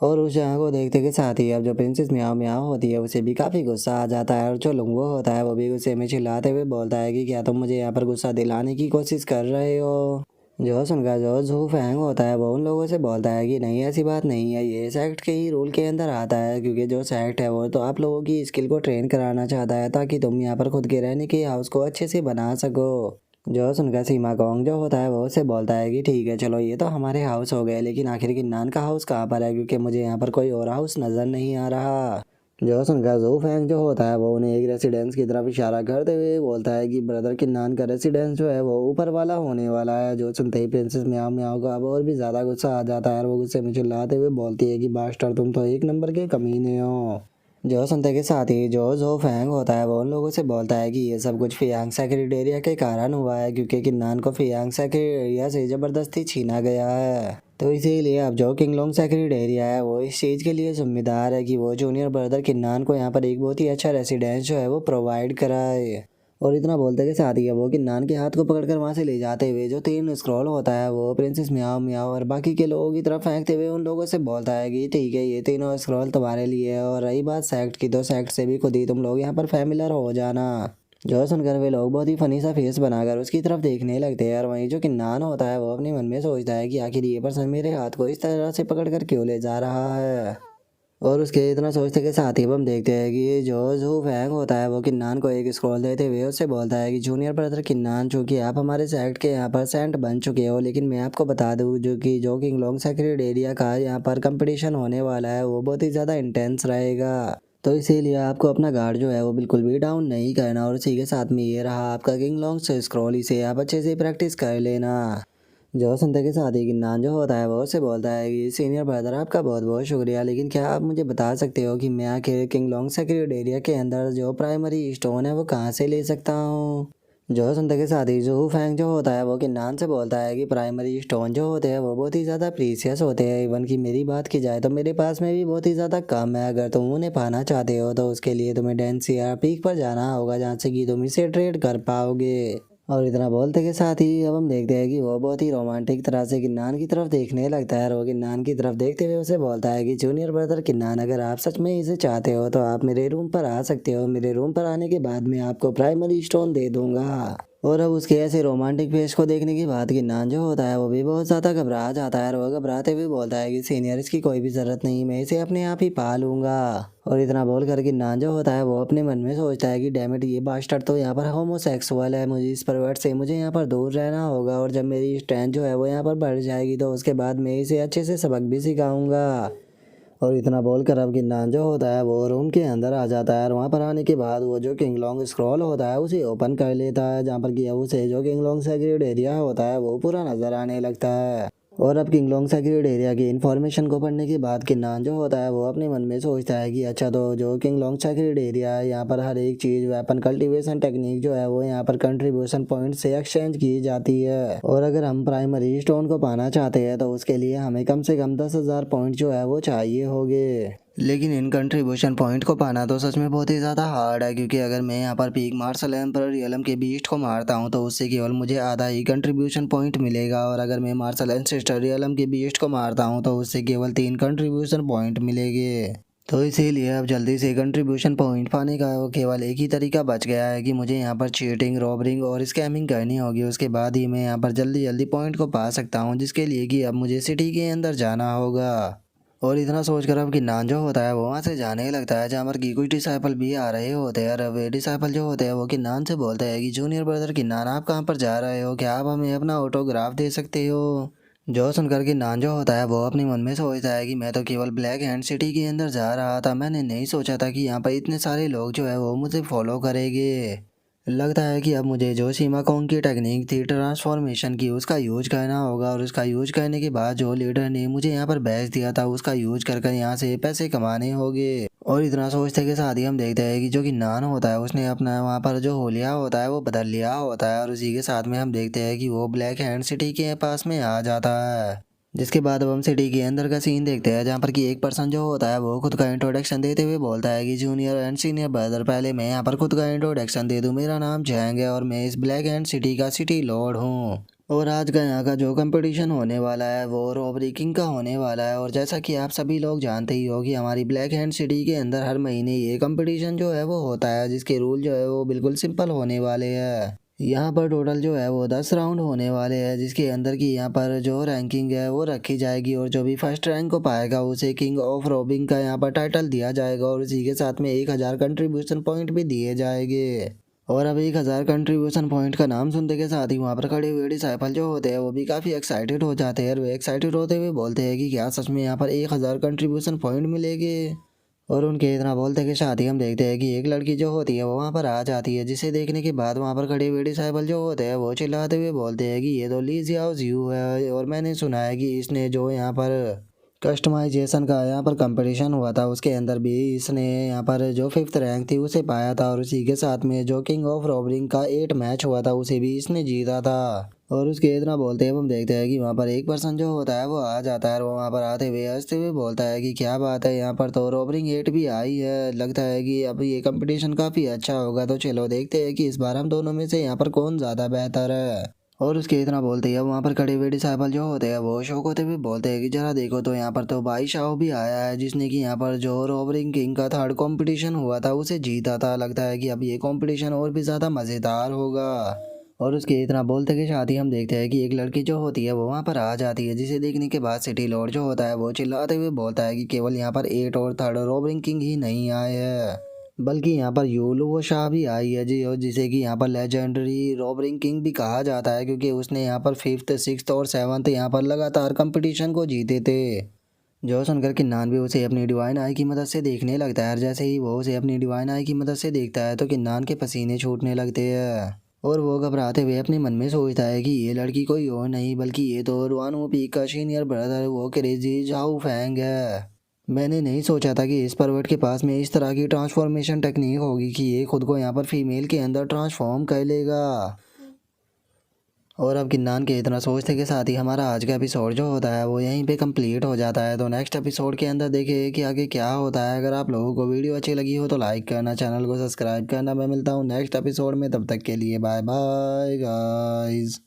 और उस जगह को देखते के साथ ही अब जो प्रिंसेस मियाओ मियाओ होती है उसे भी काफ़ी गुस्सा आ जाता है और जो लुंगो होता है वो भी गुस्से में चिल्लाते हुए बोलता है कि क्या तुम मुझे यहाँ पर गुस्सा दिलाने की कोशिश कर रहे हो। जो सुनकर जो जू फैंग होता है वो उन लोगों से बोलता है कि नहीं, ऐसी बात नहीं है, ये सेक्ट के ही रूल के अंदर आता है, क्योंकि जो सेक्ट है वो तो आप लोगों की स्किल को ट्रेन कराना चाहता है ताकि तुम यहाँ पर खुद के रहने के हाउस को अच्छे से बना सको। जो सुनकर सीमा कोंग जो होता है वो उससे बोलता है कि ठीक है चलो, ये तो हमारे हाउस हो गए, लेकिन आखिर किन्नान का हाउस कहाँ पर है, क्योंकि मुझे यहाँ पर कोई और हाउस नज़र नहीं आ रहा। जो सुनकर जू फैंग जो होता है वो उन्हें एक रेसिडेंस की तरफ इशारा करते हुए बोलता है कि ब्रदर किन्नान का रेसिडेंस जो है वो ऊपर वाला होने वाला है। जो सुनते ही प्रिंसेस म्याओ म्याओ का अब और भी ज़्यादा गुस्सा आ जाता है और वो गुस्से में चिल्लाते हुए बोलती है कि बास्टर, तुम तो एक नंबर के कमीने हो। जो सुनते के साथ ही जो जो फैंग होता है वो उन लोगों से बोलता है कि ये सब कुछ फियांग सेक्रेट एरिया के कारण हुआ है, क्योंकि किन्नान को फियांग सेक्रेट एरिया से ज़बरदस्ती छीना गया है। तो इसीलिए अब जो किंगलोंग सेक्रेट एरिया है वो इस चीज़ के लिए जिम्मेदार है कि वो जूनियर ब्रदर किन्नान को यहाँ पर एक बहुत ही अच्छा रेसिडेंस जो है वो प्रोवाइड कराए। और इतना बोलते के साथ ही वो किन्नान के हाथ को पकड़कर वहां से ले जाते हुए जो तीन स्क्रॉल होता है वो प्रिंसेस म्याओ म्याओ और बाकी के लोगों की तरफ फेंकते हुए उन लोगों से बोलता है कि ठीक है, ये तीनों स्क्रॉल तुम्हारे लिए है, और रही बात सेक्ट की तो सेक्ट से भी खुद ही तुम लोग यहाँ पर फैमिलर हो जाना। जो सुनकर वे लोग बहुत ही फनी सा फेस बनाकर उसकी तरफ देखने लगते हैं और वहीं जो किन्नान होता है वो अपने मन में सोचता है कि आखिर ये पर्सन मेरे हाथ को इस तरह से पकड़ कर क्यों ले जा रहा है। और उसके इतना सोचते के साथ ही अब हम देखते हैं कि जो जू फैंग होता है वो किन्नान को एक स्क्रॉल देते हुए उससे बोलता है कि जूनियर ब्रदर किन्नान, चूंकि आप हमारे सेक्ट के यहाँ पर सेंट बन चुके हो, लेकिन मैं आपको बता दूं जो कि जो किंगलोंग सेक्रेट एरिया का यहाँ पर कंपटीशन होने वाला है वो बहुत ही ज़्यादा इंटेंस रहेगा। तो इसीलिए आपको अपना गार्ड जो है वो बिल्कुल भी डाउन नहीं करना, और उसी के साथ में ये रहा आपका किंगलोंग से स्क्रॉल, इसे आप अच्छे से प्रैक्टिस कर लेना। जो सुनते के साथ ही किन्नान जो होता है वो उससे बोलता है कि सीनियर ब्रदर आपका बहुत बहुत शुक्रिया, लेकिन क्या आप मुझे बता सकते हो कि मैं आखिर किंगलोंग सेक्रेट एरिया के अंदर जो प्राइमरी स्टोन है वो कहाँ से ले सकता हूँ। जो सुनते के साथ ही जू फैंग जो होता है वो किन्नान से बोलता है कि प्राइमरी स्टोन जो होते हैं वो बहुत ही ज़्यादा प्रीसियस होते हैं, इवन कि मेरी बात की जाए तो मेरे पास में भी बहुत ही ज़्यादा कम है। अगर तुम उन्हें पाना चाहते हो तो उसके लिए तुम्हें डेंसियर पीक पर जाना होगा, जहाँ से कि तुम इसे ट्रेड कर पाओगे। और इतना बोलते के साथ ही अब हम देखते हैं कि वो बहुत ही रोमांटिक तरह से किन्नान की तरफ देखने लगता है और वो किन्नान की तरफ देखते हुए उसे बोलता है कि जूनियर ब्रदर किन्नान, अगर आप सच में इसे चाहते हो तो आप मेरे रूम पर आ सकते हो, मेरे रूम पर आने के बाद मैं आपको प्राइमरी स्टोन दे दूंगा। और अब उसके ऐसे रोमांटिक फेस को देखने के बाद किन्नान जो होता है वो भी बहुत ज़्यादा घबरा जाता है और वो घबराते हुए बोलता है कि सीनियर, इसकी कोई भी ज़रूरत नहीं, मैं इसे अपने आप ही पा लूंगा। और इतना बोल कर किन्नान जो होता है वो अपने मन में सोचता है कि डैमिट, ये बास्टर्ड तो यहाँ पर होमोसेक्सुअल है, मुझे इस परवर्ट से मुझे यहाँ पर दूर रहना होगा, और जब मेरी स्ट्रेंथ जो है वो यहाँ पर बढ़ जाएगी तो उसके बाद मैं इसे अच्छे से सबक भी सिखाऊंगा। और इतना बोलकर अब किन्नान जो होता है वो रूम के अंदर आ जाता है और वहाँ पर आने के बाद वो जो किंगलोंग स्क्रॉल होता है उसे ओपन कर लेता है, जहाँ पर कि अब उसे जो किंगलोंग सेक्रेट एरिया होता है वो पूरा नजर आने लगता है। और अब किंगलोंग सेक्रेट एरिया की इन्फॉर्मेशन को पढ़ने के बाद किन्नान जो होता है वो अपने मन में सोचता है कि अच्छा, तो जो किंगलोंग सेक्रेट एरिया है यहाँ पर हर एक चीज़ वेपन कल्टीवेशन टेक्निक जो है वो यहाँ पर कंट्रीब्यूशन पॉइंट से एक्सचेंज की जाती है, और अगर हम प्राइमरी स्टोन को पाना चाहते हैं तो उसके लिए हमें कम से कम 10,000 पॉइंट जो है वो चाहिए होंगे। लेकिन इन कंट्रीब्यूशन पॉइंट को पाना तो सच में बहुत ही ज़्यादा हार्ड है, क्योंकि अगर मैं यहाँ पर पीक मार्शल एम्परर रियलम के बीस्ट को मारता हूँ तो उससे केवल मुझे आधा ही कंट्रीब्यूशन पॉइंट मिलेगा, और अगर मैं मार्शल एंसेस्टर रियलम के बीस्ट को मारता हूँ तो उससे केवल 3 कंट्रीब्यूशन पॉइंट मिलेंगे। तो इसीलिए अब जल्दी से कंट्रीब्यूशन पॉइंट पाने का केवल एक ही तरीका बच गया है कि मुझे यहाँ पर चीटिंग, रॉबरिंग और स्कैमिंग करनी होगी, उसके बाद ही मैं यहाँ पर जल्दी जल्दी पॉइंट को पा सकता हूँ, जिसके लिए कि अब मुझे सिटी के अंदर जाना होगा। और इतना सोचकर अब किन्नान जो होता है वो वहाँ से जाने लगता है, जहाँ पर कि कुछ डिसाइपल भी आ रहे होते हैं, और वे डिसाइपल जो होते हैं वो किन्नान से बोलते हैं कि जूनियर ब्रदर किन्नान, आप कहाँ पर जा रहे हो, क्या आप हमें अपना ऑटोग्राफ दे सकते हो। जो सुनकर किन्नान जो होता है वो अपने मन में सोचता है कि मैं तो केवल ब्लैक हैंड सिटी के अंदर जा रहा था, मैंने नहीं सोचा था कि यहाँ पर इतने सारे लोग जो है वो मुझे फॉलो करेंगे। लगता है कि अब मुझे जो सीमा कोंग की टेक्निक थी ट्रांसफॉर्मेशन की उसका यूज करना होगा, और उसका यूज करने के बाद जो लीडर ने मुझे यहाँ पर भेज दिया था उसका यूज कर यहाँ से पैसे कमाने होंगे। और इतना सोचते के साथ ही हम देखते हैं कि जो कि नान होता है उसने अपना वहाँ पर जो होलिया होता है वो बदल लिया होता है, और उसी के साथ में हम देखते हैं कि वो ब्लैक हैंड सिटी के पास में आ जाता है। जिसके बाद अब हम सिटी के अंदर का सीन देखते हैं जहाँ पर कि एक पर्सन जो होता है वो खुद का इंट्रोडक्शन देते हुए बोलता है कि जूनियर एंड सीनियर ब्रदर, पहले मैं यहाँ पर खुद का इंट्रोडक्शन दे दूँ। मेरा नाम जैंग है और मैं इस ब्लैक एंड सिटी का सिटी लॉर्ड हूँ। और आज का यहाँ का जो कंपटीशन होने वाला है वो रॉबरी किंग का होने वाला है। और जैसा कि आप सभी लोग जानते ही हो कि हमारी ब्लैक हैंड सिटी के अंदर हर महीने ये कंपटीशन जो है वो होता है, जिसके रूल जो है वो बिल्कुल सिंपल होने वाले हैं। यहाँ पर टोटल जो है वो 10 राउंड होने वाले हैं, जिसके अंदर की यहाँ पर जो रैंकिंग है वो रखी जाएगी और जो भी फर्स्ट रैंक को पाएगा उसे किंग ऑफ रॉबिंग का यहाँ पर टाइटल दिया जाएगा और इसी के साथ में 1000 कंट्रीब्यूशन पॉइंट भी दिए जाएंगे। और अब 1000 कंट्रीब्यूशन पॉइंट का नाम सुनते के साथ ही वहाँ पर खड़े हुए डिसाइपल जो होते हैं वो भी काफ़ी एक्साइटेड हो जाते हैं और वे एक्साइटेड होते हुए बोलते हैं कि क्या सच में यहाँ पर 1000 कंट्रीब्यूशन पॉइंट मिलेंगे। और उनके इतना बोलते के साथ ही हम देखते हैं कि एक लड़की जो होती है वो वहाँ पर आ जाती है, जिसे देखने के बाद वहाँ पर खड़े हुए डिसाइपल जो होते हैं वो चिल्लाते हुए बोलते हैं कि ये तो लीज़ी हाउस यू है और मैंने सुना है कि इसने जो यहाँ पर कस्टमाइजेशन का यहाँ पर कंपटीशन हुआ था उसके अंदर भी इसने यहाँ पर जो 5th रैंक थी उसे पाया था और उसी के साथ में जो किंग ऑफ रॉबरिंग का 8 मैच हुआ था उसे भी इसने जीता था। और उसके इतना बोलते हैं हम देखते हैं कि वहाँ पर एक पर्सन जो होता है वो आ जाता है और वो वहाँ पर आते हुए हंसते हुए बोलता है कि क्या बात है, यहाँ पर तो रॉबरिंग 8 भी आई है, लगता है कि अब ये कंपटीशन काफ़ी अच्छा होगा, तो चलो देखते हैं कि इस बार हम दोनों में से यहाँ पर कौन ज़्यादा बेहतर है। और उसके इतना बोलते ही अब वहाँ पर खड़े हुए डिसाइपल जो होते हैं वो शौक होते हुए बोलते हैं कि जरा देखो तो यहाँ पर तो भाई शाह भी आया है, जिसने कि यहाँ पर जो रॉबरिंग किंग का 3rd कंपटीशन हुआ था उसे जीता था। लगता है कि अब ये कंपटीशन और भी ज़्यादा मज़ेदार होगा। और उसके इतना बोलते के साथ ही हम देखते हैं कि एक लड़की जो होती है वो वहाँ पर आ जाती है, जिसे देखने के बाद सिटी लॉर्ड जो होता है वो चिल्लाते हुए बोलता है कि केवल यहाँ पर 8 और 3rd रॉबरिंग किंग ही नहीं आए हैं, बल्कि यहाँ पर यूलू वो शाह भी आई है जी, और जिसे कि यहाँ पर लेजेंडरी रॉबरिंग किंग भी कहा जाता है, क्योंकि उसने यहाँ पर 5th 6th और 7th यहाँ पर लगातार कंपटीशन को जीते थे। जो सुनकर किन्नान भी उसे अपनी डिवाइन आई की मदद से देखने लगता है और जैसे ही वो उसे अपनी डिवाइन आई की मदद से देखता है तो किन्नान के पसीने छूटने लगते हैं। और वो घबराते हुए अपने मन में सोचता है कि ये लड़की कोई और नहीं बल्कि ये तो रुआनू पी का सीनियर ब्रदर वो क्रेजी झाऊ फैंग है। मैंने नहीं सोचा था कि इस पर्वत के पास में इस तरह की ट्रांसफॉर्मेशन टेक्निक होगी कि ये खुद को यहाँ पर फीमेल के अंदर ट्रांसफॉर्म कर लेगा। और अब किन्नान के इतना सोचते के साथ ही हमारा आज का एपिसोड जो होता है वो यहीं पे कंप्लीट हो जाता है। तो नेक्स्ट एपिसोड के अंदर देखिए कि आगे क्या होता है। अगर आप लोगों को वीडियो अच्छी लगी हो तो लाइक करना, चैनल को सब्सक्राइब करना। मैं मिलता हूँ नेक्स्ट एपिसोड में, तब तक के लिए बाय बाय गाइस।